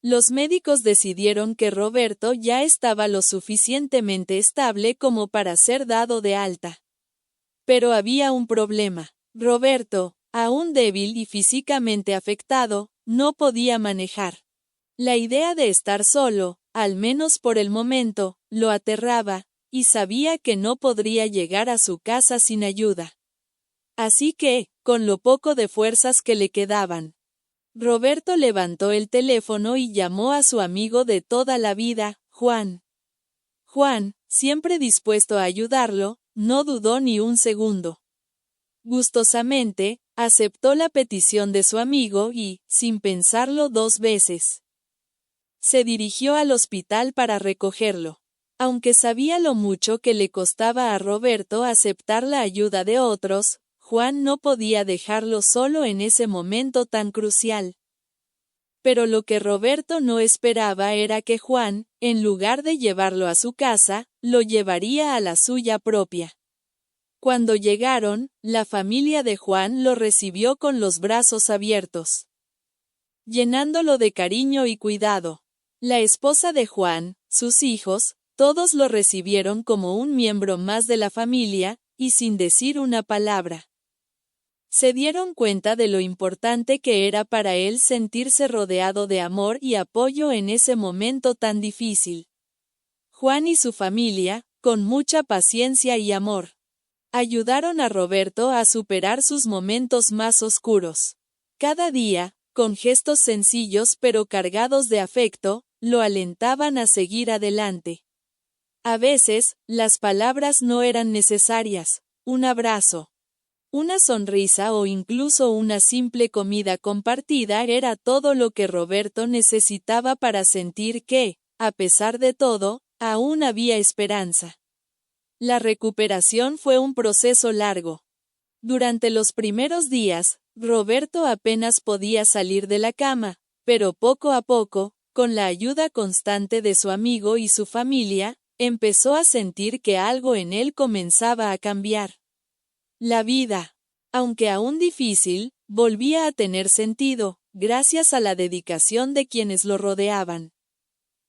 S1: los médicos decidieron que Roberto ya estaba lo suficientemente estable como para ser dado de alta. Pero había un problema. Roberto, aún débil y físicamente afectado, no podía manejar. La idea de estar solo, al menos por el momento, lo aterraba, y sabía que no podría llegar a su casa sin ayuda. Así que, con lo poco de fuerzas que le quedaban, Roberto levantó el teléfono y llamó a su amigo de toda la vida, Juan. Juan, siempre dispuesto a ayudarlo, no dudó ni un segundo. Gustosamente, aceptó la petición de su amigo y, sin pensarlo dos veces, se dirigió al hospital para recogerlo. Aunque sabía lo mucho que le costaba a Roberto aceptar la ayuda de otros, Juan no podía dejarlo solo en ese momento tan crucial. Pero lo que Roberto no esperaba era que Juan, en lugar de llevarlo a su casa, lo llevaría a la suya propia. Cuando llegaron, la familia de Juan lo recibió con los brazos abiertos, llenándolo de cariño y cuidado. La esposa de Juan, sus hijos, todos lo recibieron como un miembro más de la familia, y sin decir una palabra. Se dieron cuenta de lo importante que era para él sentirse rodeado de amor y apoyo en ese momento tan difícil. Juan y su familia, con mucha paciencia y amor, ayudaron a Roberto a superar sus momentos más oscuros. Cada día, con gestos sencillos pero cargados de afecto, lo alentaban a seguir adelante. A veces, las palabras no eran necesarias, un abrazo, una sonrisa o incluso una simple comida compartida era todo lo que Roberto necesitaba para sentir que, a pesar de todo, aún había esperanza. La recuperación fue un proceso largo. Durante los primeros días, Roberto apenas podía salir de la cama, pero poco a poco, con la ayuda constante de su amigo y su familia, empezó a sentir que algo en él comenzaba a cambiar. La vida, aunque aún difícil, volvía a tener sentido, gracias a la dedicación de quienes lo rodeaban.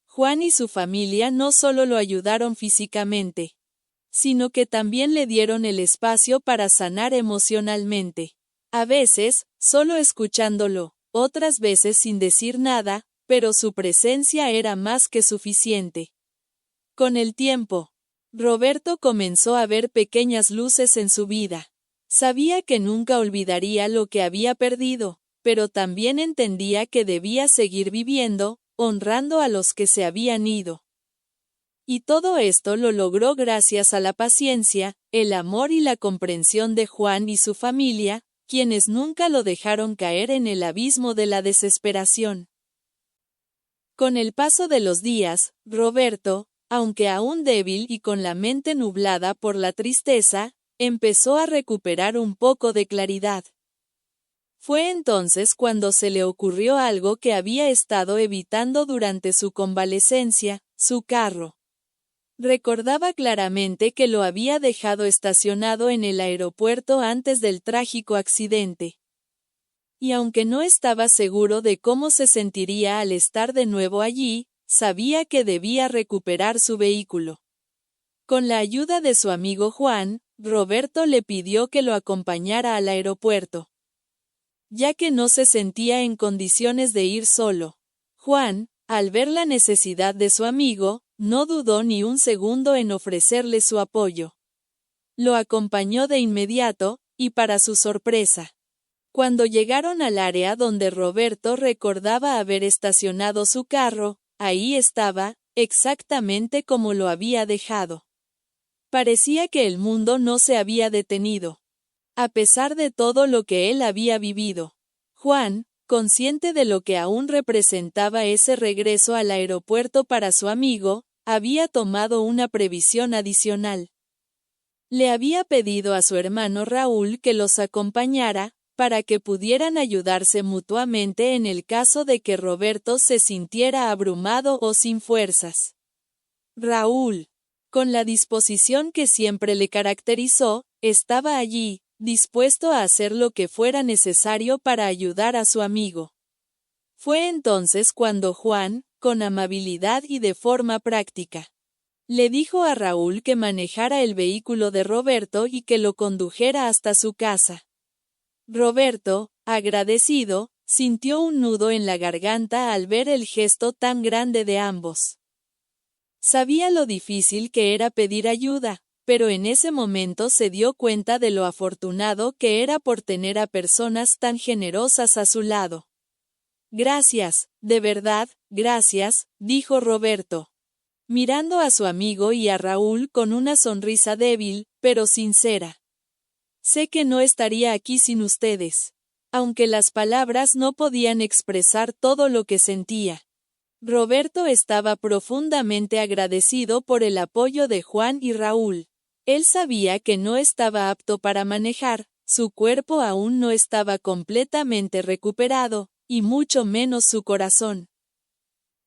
S1: Juan y su familia no solo lo ayudaron físicamente, sino que también le dieron el espacio para sanar emocionalmente. A veces, solo escuchándolo, otras veces sin decir nada, pero su presencia era más que suficiente. Con el tiempo, Roberto comenzó a ver pequeñas luces en su vida. Sabía que nunca olvidaría lo que había perdido, pero también entendía que debía seguir viviendo, honrando a los que se habían ido. Y todo esto lo logró gracias a la paciencia, el amor y la comprensión de Juan y su familia, quienes nunca lo dejaron caer en el abismo de la desesperación. Con el paso de los días, Roberto, aunque aún débil y con la mente nublada por la tristeza, empezó a recuperar un poco de claridad. Fue entonces cuando se le ocurrió algo que había estado evitando durante su convalecencia, su carro. Recordaba claramente que lo había dejado estacionado en el aeropuerto antes del trágico accidente. Y aunque no estaba seguro de cómo se sentiría al estar de nuevo allí, sabía que debía recuperar su vehículo. Con la ayuda de su amigo Juan, Roberto le pidió que lo acompañara al aeropuerto, ya que no se sentía en condiciones de ir solo. Juan, al ver la necesidad de su amigo, no dudó ni un segundo en ofrecerle su apoyo. Lo acompañó de inmediato, y para su sorpresa, cuando llegaron al área donde Roberto recordaba haber estacionado su carro, ahí estaba, exactamente como lo había dejado. Parecía que el mundo no se había detenido. A pesar de todo lo que él había vivido, Juan, consciente de lo que aún representaba ese regreso al aeropuerto para su amigo, había tomado una previsión adicional. Le había pedido a su hermano Raúl que los acompañara, para que pudieran ayudarse mutuamente en el caso de que Roberto se sintiera abrumado o sin fuerzas. Raúl, con la disposición que siempre le caracterizó, estaba allí, dispuesto a hacer lo que fuera necesario para ayudar a su amigo. Fue entonces cuando Juan, con amabilidad y de forma práctica, le dijo a Raúl que manejara el vehículo de Roberto y que lo condujera hasta su casa. Roberto, agradecido, sintió un nudo en la garganta al ver el gesto tan grande de ambos. Sabía lo difícil que era pedir ayuda, pero en ese momento se dio cuenta de lo afortunado que era por tener a personas tan generosas a su lado. Gracias, de verdad, gracias, dijo Roberto, mirando a su amigo y a Raúl con una sonrisa débil, pero sincera. Sé que no estaría aquí sin ustedes. Aunque las palabras no podían expresar todo lo que sentía. Roberto estaba profundamente agradecido por el apoyo de Juan y Raúl. Él sabía que no estaba apto para manejar, su cuerpo aún no estaba completamente recuperado, y mucho menos su corazón.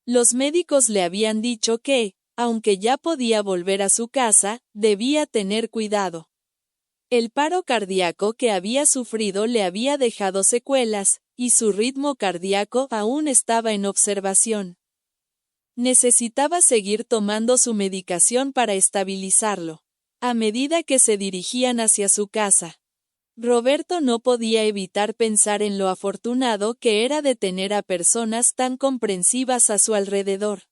S1: Los médicos le habían dicho que, aunque ya podía volver a su casa, debía tener cuidado. El paro cardíaco que había sufrido le había dejado secuelas, y su ritmo cardíaco aún estaba en observación. Necesitaba seguir tomando su medicación para estabilizarlo. A medida que se dirigían hacia su casa, Roberto no podía evitar pensar en lo afortunado que era de tener a personas tan comprensivas a su alrededor.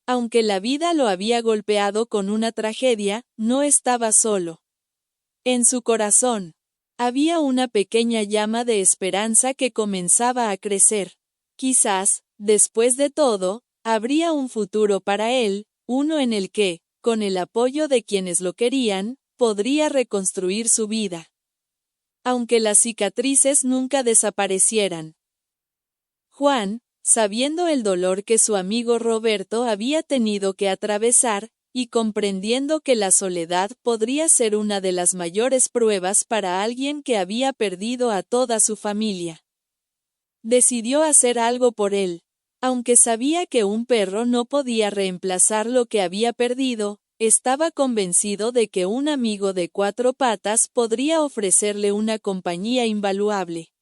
S1: Aunque la vida lo había golpeado con una tragedia, no estaba solo. En su corazón, había una pequeña llama de esperanza que comenzaba a crecer. Quizás, después de todo, habría un futuro para él, uno en el que, con el apoyo de quienes lo querían, podría reconstruir su vida. Aunque las cicatrices nunca desaparecieran. Juan, sabiendo el dolor que su amigo Roberto había tenido que atravesar, y comprendiendo que la soledad podría ser una de las mayores pruebas para alguien que había perdido a toda su familia, decidió hacer algo por él. Aunque sabía que un perro no podía reemplazar lo que había perdido, estaba convencido de que un amigo de cuatro patas podría ofrecerle una compañía invaluable.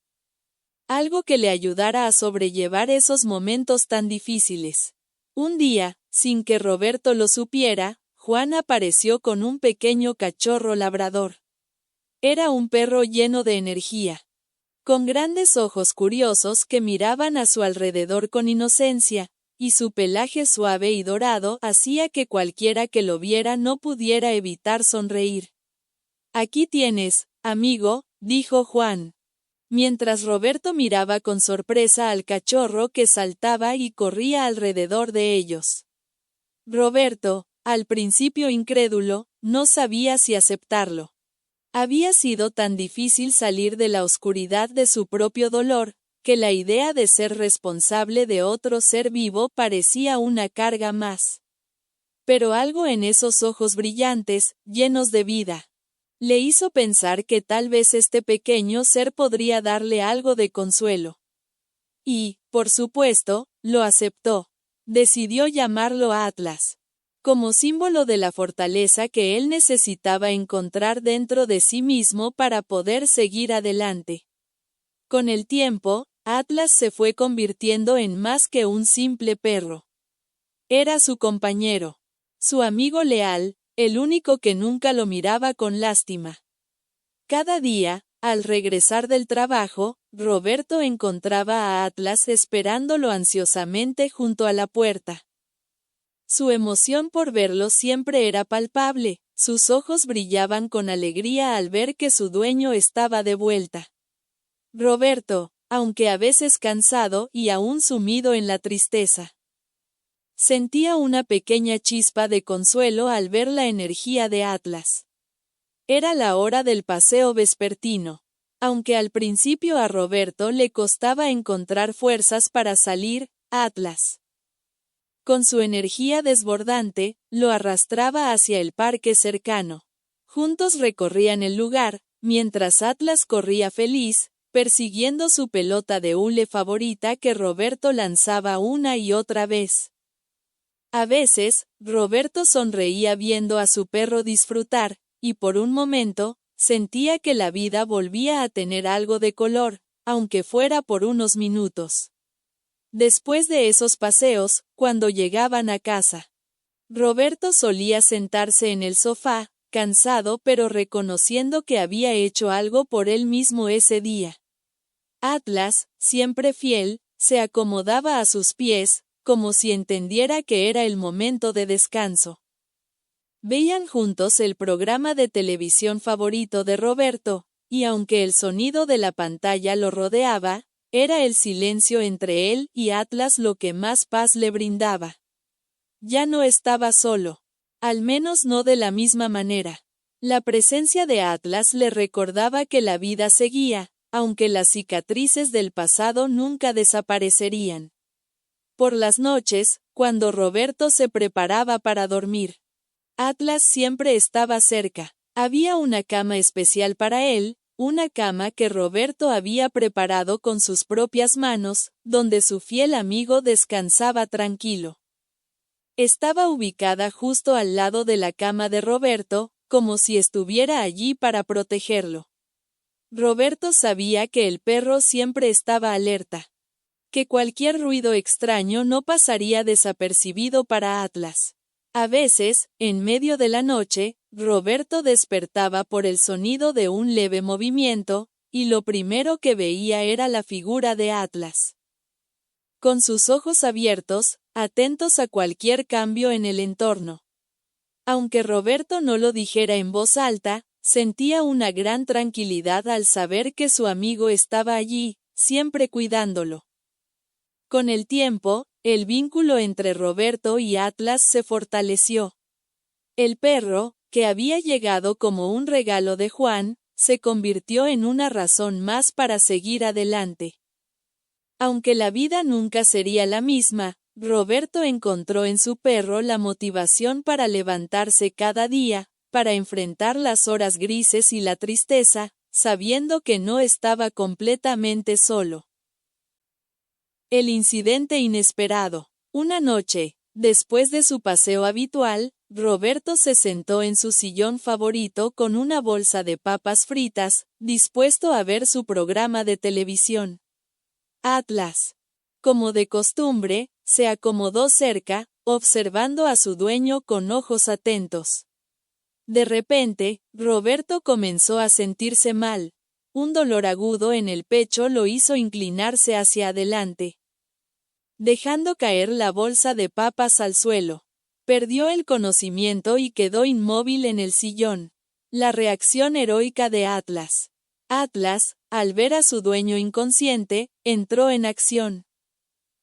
S1: Algo que le ayudara a sobrellevar esos momentos tan difíciles. Un día, sin que Roberto lo supiera, Juan apareció con un pequeño cachorro labrador. Era un perro lleno de energía, con grandes ojos curiosos que miraban a su alrededor con inocencia, y su pelaje suave y dorado hacía que cualquiera que lo viera no pudiera evitar sonreír. Aquí tienes, amigo, dijo Juan, mientras Roberto miraba con sorpresa al cachorro que saltaba y corría alrededor de ellos. Roberto, al principio incrédulo, no sabía si aceptarlo. Había sido tan difícil salir de la oscuridad de su propio dolor, que la idea de ser responsable de otro ser vivo parecía una carga más. Pero algo en esos ojos brillantes, llenos de vida, Le hizo pensar que tal vez este pequeño ser podría darle algo de consuelo. Y, por supuesto, lo aceptó. Decidió llamarlo Atlas, como símbolo de la fortaleza que él necesitaba encontrar dentro de sí mismo para poder seguir adelante. Con el tiempo, Atlas se fue convirtiendo en más que un simple perro. Era su compañero, su amigo leal, el único que nunca lo miraba con lástima. Cada día, al regresar del trabajo, Roberto encontraba a Atlas esperándolo ansiosamente junto a la puerta. Su emoción por verlo siempre era palpable, sus ojos brillaban con alegría al ver que su dueño estaba de vuelta. Roberto, aunque a veces cansado y aún sumido en la tristeza, sentía una pequeña chispa de consuelo al ver la energía de Atlas. Era la hora del paseo vespertino. Aunque al principio a Roberto le costaba encontrar fuerzas para salir, Atlas, con su energía desbordante, lo arrastraba hacia el parque cercano. Juntos recorrían el lugar, mientras Atlas corría feliz, persiguiendo su pelota de hule favorita que Roberto lanzaba una y otra vez. A veces, Roberto sonreía viendo a su perro disfrutar, y por un momento, sentía que la vida volvía a tener algo de color, aunque fuera por unos minutos. Después de esos paseos, cuando llegaban a casa, Roberto solía sentarse en el sofá, cansado pero reconociendo que había hecho algo por él mismo ese día. Atlas, siempre fiel, se acomodaba a sus pies, como si entendiera que era el momento de descanso. Veían juntos el programa de televisión favorito de Roberto, y aunque el sonido de la pantalla lo rodeaba, era el silencio entre él y Atlas lo que más paz le brindaba. Ya no estaba solo. Al menos no de la misma manera. La presencia de Atlas le recordaba que la vida seguía, aunque las cicatrices del pasado nunca desaparecerían. Por las noches, cuando Roberto se preparaba para dormir, Atlas siempre estaba cerca. Había una cama especial para él, una cama que Roberto había preparado con sus propias manos, donde su fiel amigo descansaba tranquilo. Estaba ubicada justo al lado de la cama de Roberto, como si estuviera allí para protegerlo. Roberto sabía que el perro siempre estaba alerta, que cualquier ruido extraño no pasaría desapercibido para Atlas. A veces, en medio de la noche, Roberto despertaba por el sonido de un leve movimiento, y lo primero que veía era la figura de Atlas, con sus ojos abiertos, atentos a cualquier cambio en el entorno. Aunque Roberto no lo dijera en voz alta, sentía una gran tranquilidad al saber que su amigo estaba allí, siempre cuidándolo. Con el tiempo, el vínculo entre Roberto y Atlas se fortaleció. El perro, que había llegado como un regalo de Juan, se convirtió en una razón más para seguir adelante. Aunque la vida nunca sería la misma, Roberto encontró en su perro la motivación para levantarse cada día, para enfrentar las horas grises y la tristeza, sabiendo que no estaba completamente solo. El incidente inesperado. Una noche, después de su paseo habitual, Roberto se sentó en su sillón favorito con una bolsa de papas fritas, dispuesto a ver su programa de televisión. Atlas, como de costumbre, se acomodó cerca, observando a su dueño con ojos atentos. De repente, Roberto comenzó a sentirse mal. Un dolor agudo en el pecho lo hizo inclinarse hacia adelante, dejando caer la bolsa de papas al suelo. Perdió el conocimiento y quedó inmóvil en el sillón. La reacción heroica de Atlas. Atlas, al ver a su dueño inconsciente, entró en acción.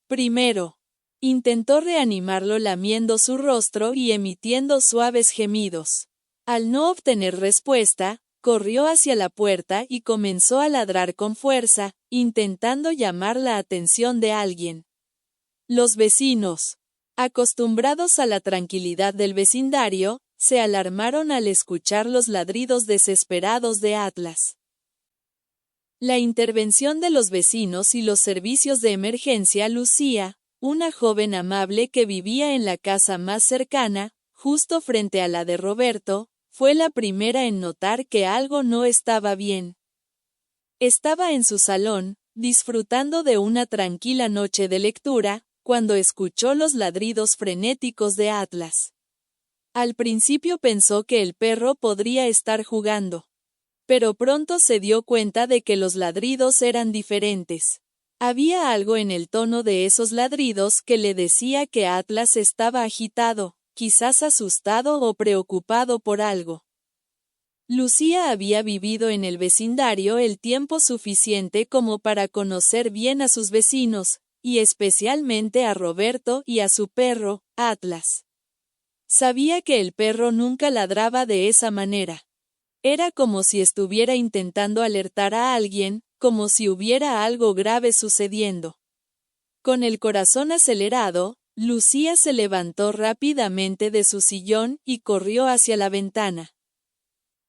S1: Primero, intentó reanimarlo lamiendo su rostro y emitiendo suaves gemidos. Al no obtener respuesta, corrió hacia la puerta y comenzó a ladrar con fuerza, intentando llamar la atención de alguien. Los vecinos, acostumbrados a la tranquilidad del vecindario, se alarmaron al escuchar los ladridos desesperados de Atlas. La intervención de los vecinos y los servicios de emergencia. Lucía, una joven amable que vivía en la casa más cercana, justo frente a la de Roberto, fue la primera en notar que algo no estaba bien. Estaba en su salón, disfrutando de una tranquila noche de lectura, cuando escuchó los ladridos frenéticos de Atlas. Al principio pensó que el perro podría estar jugando. Pero pronto se dio cuenta de que los ladridos eran diferentes. Había algo en el tono de esos ladridos que le decía que Atlas estaba agitado, quizás asustado o preocupado por algo. Lucía había vivido en el vecindario el tiempo suficiente como para conocer bien a sus vecinos, y especialmente a Roberto y a su perro, Atlas. Sabía que el perro nunca ladraba de esa manera. Era como si estuviera intentando alertar a alguien, como si hubiera algo grave sucediendo. Con el corazón acelerado, Lucía se levantó rápidamente de su sillón y corrió hacia la ventana.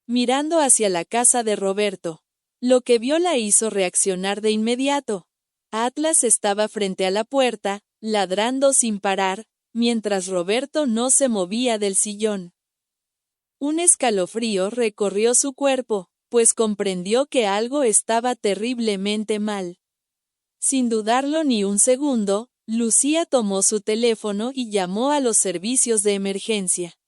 S1: Mirando hacia la casa de Roberto, lo que vio la hizo reaccionar de inmediato. Atlas estaba frente a la puerta, ladrando sin parar, mientras Roberto no se movía del sillón. Un escalofrío recorrió su cuerpo, pues comprendió que algo estaba terriblemente mal. Sin dudarlo ni un segundo, Lucía tomó su teléfono y llamó a los servicios de emergencia.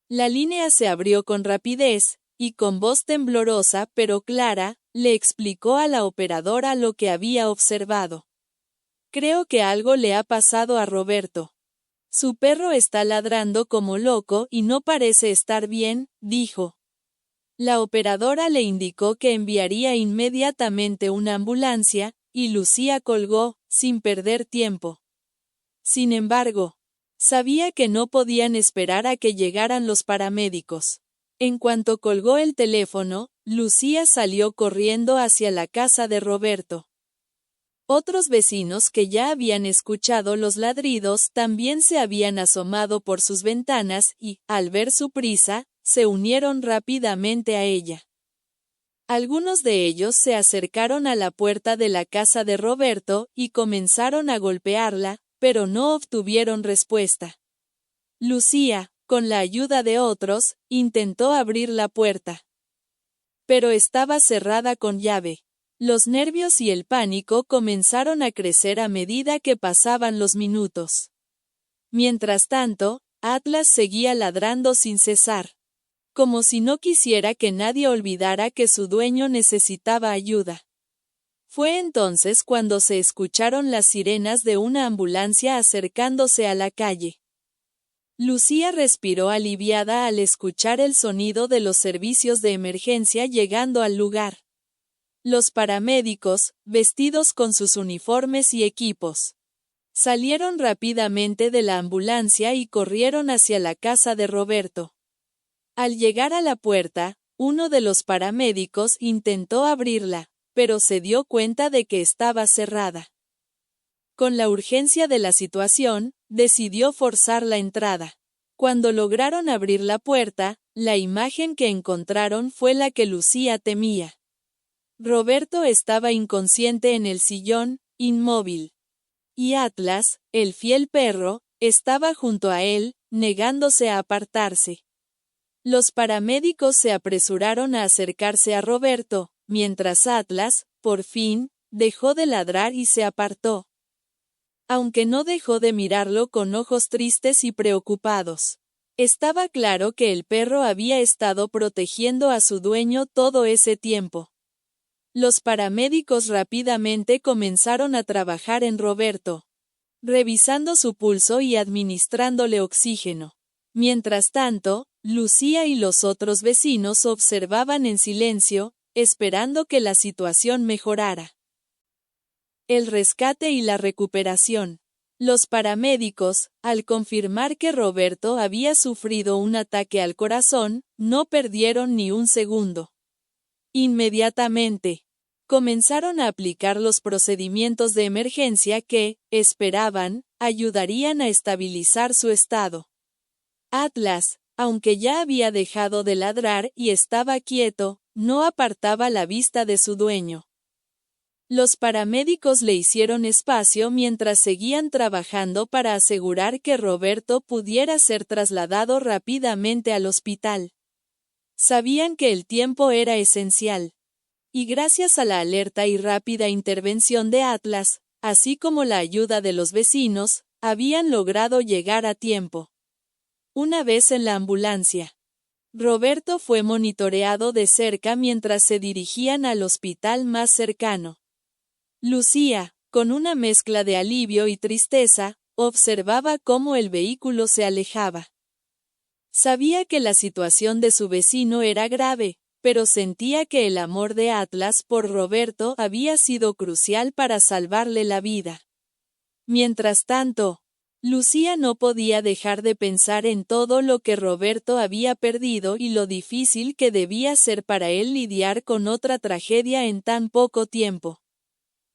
S1: La línea se abrió con rapidez, y con voz temblorosa pero clara, le explicó a la operadora lo que había observado. Creo que algo le ha pasado a Roberto. Su perro está ladrando como loco y no parece estar bien, dijo. La operadora le indicó que enviaría inmediatamente una ambulancia, y Lucía colgó, sin perder tiempo. Sin embargo, sabía que no podían esperar a que llegaran los paramédicos. En cuanto colgó el teléfono, Lucía salió corriendo hacia la casa de Roberto. Otros vecinos que ya habían escuchado los ladridos también se habían asomado por sus ventanas y, al ver su prisa, se unieron rápidamente a ella. Algunos de ellos se acercaron a la puerta de la casa de Roberto y comenzaron a golpearla, pero no obtuvieron respuesta. Lucía, con la ayuda de otros, intentó abrir la puerta. Pero estaba cerrada con llave. Los nervios y el pánico comenzaron a crecer a medida que pasaban los minutos. Mientras tanto, Atlas seguía ladrando sin cesar. Como si no quisiera que nadie olvidara que su dueño necesitaba ayuda. Fue entonces cuando se escucharon las sirenas de una ambulancia acercándose a la calle. Lucía respiró aliviada al escuchar el sonido de los servicios de emergencia llegando al lugar. Los paramédicos, vestidos con sus uniformes y equipos, salieron rápidamente de la ambulancia y corrieron hacia la casa de Roberto. Al llegar a la puerta, uno de los paramédicos intentó abrirla, pero se dio cuenta de que estaba cerrada. Con la urgencia de la situación, decidió forzar la entrada. Cuando lograron abrir la puerta, la imagen que encontraron fue la que Lucía temía. Roberto estaba inconsciente en el sillón, inmóvil. Y Atlas, el fiel perro, estaba junto a él, negándose a apartarse. Los paramédicos se apresuraron a acercarse a Roberto, mientras Atlas, por fin, dejó de ladrar y se apartó. Aunque no dejó de mirarlo con ojos tristes y preocupados. Estaba claro que el perro había estado protegiendo a su dueño todo ese tiempo. Los paramédicos rápidamente comenzaron a trabajar en Roberto, revisando su pulso y administrándole oxígeno. Mientras tanto, Lucía y los otros vecinos observaban en silencio, esperando que la situación mejorara. El rescate y la recuperación. Los paramédicos, al confirmar que Roberto había sufrido un ataque al corazón, no perdieron ni un segundo. Inmediatamente, comenzaron a aplicar los procedimientos de emergencia que, esperaban, ayudarían a estabilizar su estado. Atlas, Aunque ya había dejado de ladrar y estaba quieto, no apartaba la vista de su dueño. Los paramédicos le hicieron espacio mientras seguían trabajando para asegurar que Roberto pudiera ser trasladado rápidamente al hospital. Sabían que el tiempo era esencial. Y gracias a la alerta y rápida intervención de Atlas, así como la ayuda de los vecinos, habían logrado llegar a tiempo. Una vez en la ambulancia, Roberto fue monitoreado de cerca mientras se dirigían al hospital más cercano. Lucía, con una mezcla de alivio y tristeza, observaba cómo el vehículo se alejaba. Sabía que la situación de su vecino era grave, pero sentía que el amor de Atlas por Roberto había sido crucial para salvarle la vida. Mientras tanto, Lucía no podía dejar de pensar en todo lo que Roberto había perdido y lo difícil que debía ser para él lidiar con otra tragedia en tan poco tiempo.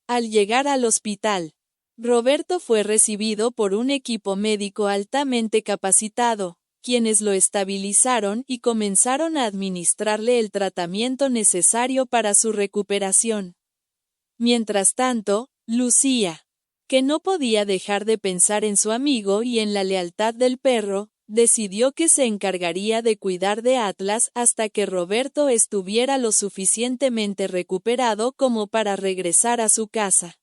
S1: Al llegar al hospital, Roberto fue recibido por un equipo médico altamente capacitado, quienes lo estabilizaron y comenzaron a administrarle el tratamiento necesario para su recuperación. Mientras tanto, Lucía, que no podía dejar de pensar en su amigo y en la lealtad del perro, decidió que se encargaría de cuidar de Atlas hasta que Roberto estuviera lo suficientemente recuperado como para regresar a su casa.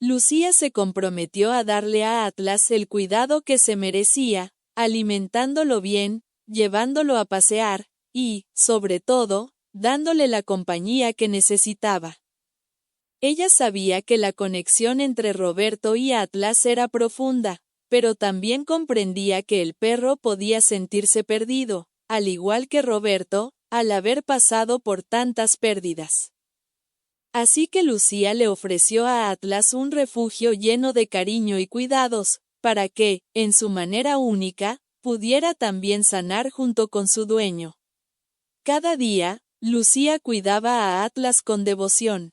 S1: Lucía se comprometió a darle a Atlas el cuidado que se merecía, alimentándolo bien, llevándolo a pasear, y, sobre todo, dándole la compañía que necesitaba. Ella sabía que la conexión entre Roberto y Atlas era profunda, pero también comprendía que el perro podía sentirse perdido, al igual que Roberto, al haber pasado por tantas pérdidas. Así que Lucía le ofreció a Atlas un refugio lleno de cariño y cuidados, para que, en su manera única, pudiera también sanar junto con su dueño. Cada día, Lucía cuidaba a Atlas con devoción.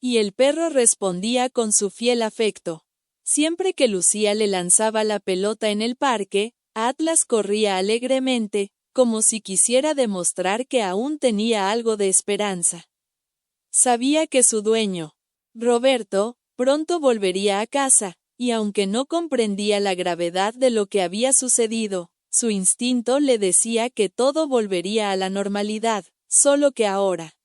S1: Y el perro respondía con su fiel afecto. Siempre que Lucía le lanzaba la pelota en el parque, Atlas corría alegremente, como si quisiera demostrar que aún tenía algo de esperanza. Sabía que su dueño, Roberto, pronto volvería a casa, y aunque no comprendía la gravedad de lo que había sucedido, su instinto le decía que todo volvería a la normalidad, solo que ahora,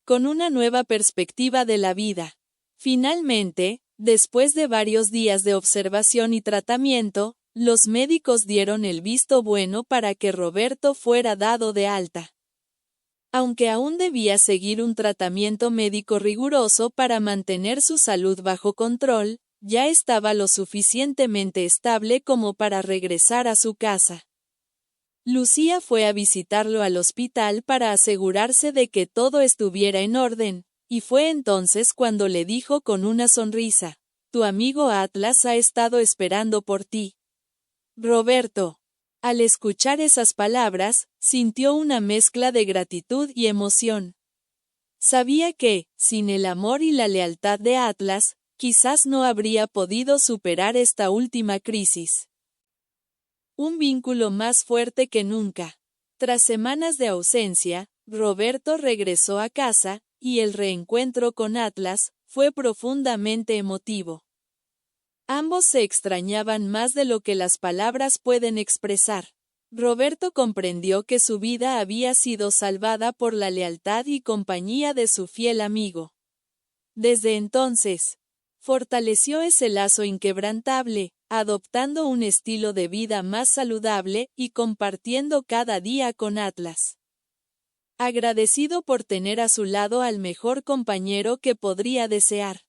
S1: con una nueva perspectiva de la vida. Finalmente, después de varios días de observación y tratamiento, los médicos dieron el visto bueno para que Roberto fuera dado de alta. Aunque aún debía seguir un tratamiento médico riguroso para mantener su salud bajo control, ya estaba lo suficientemente estable como para regresar a su casa. Lucía fue a visitarlo al hospital para asegurarse de que todo estuviera en orden, y fue entonces cuando le dijo con una sonrisa: «Tu amigo Atlas ha estado esperando por ti». Roberto, al escuchar esas palabras, sintió una mezcla de gratitud y emoción. Sabía que, sin el amor y la lealtad de Atlas, quizás no habría podido superar esta última crisis. Un vínculo más fuerte que nunca. Tras semanas de ausencia, Roberto regresó a casa, y el reencuentro con Atlas fue profundamente emotivo. Ambos se extrañaban más de lo que las palabras pueden expresar. Roberto comprendió que su vida había sido salvada por la lealtad y compañía de su fiel amigo. Desde entonces, fortaleció ese lazo inquebrantable, adoptando un estilo de vida más saludable y compartiendo cada día con Atlas. Agradecido por tener a su lado al mejor compañero que podría desear.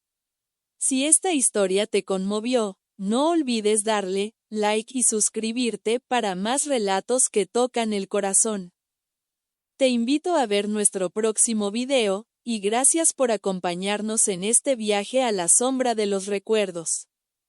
S1: Si esta historia te conmovió, no olvides darle like y suscribirte para más relatos que tocan el corazón. Te invito a ver nuestro próximo video, y gracias por acompañarnos en este viaje a la sombra de los recuerdos.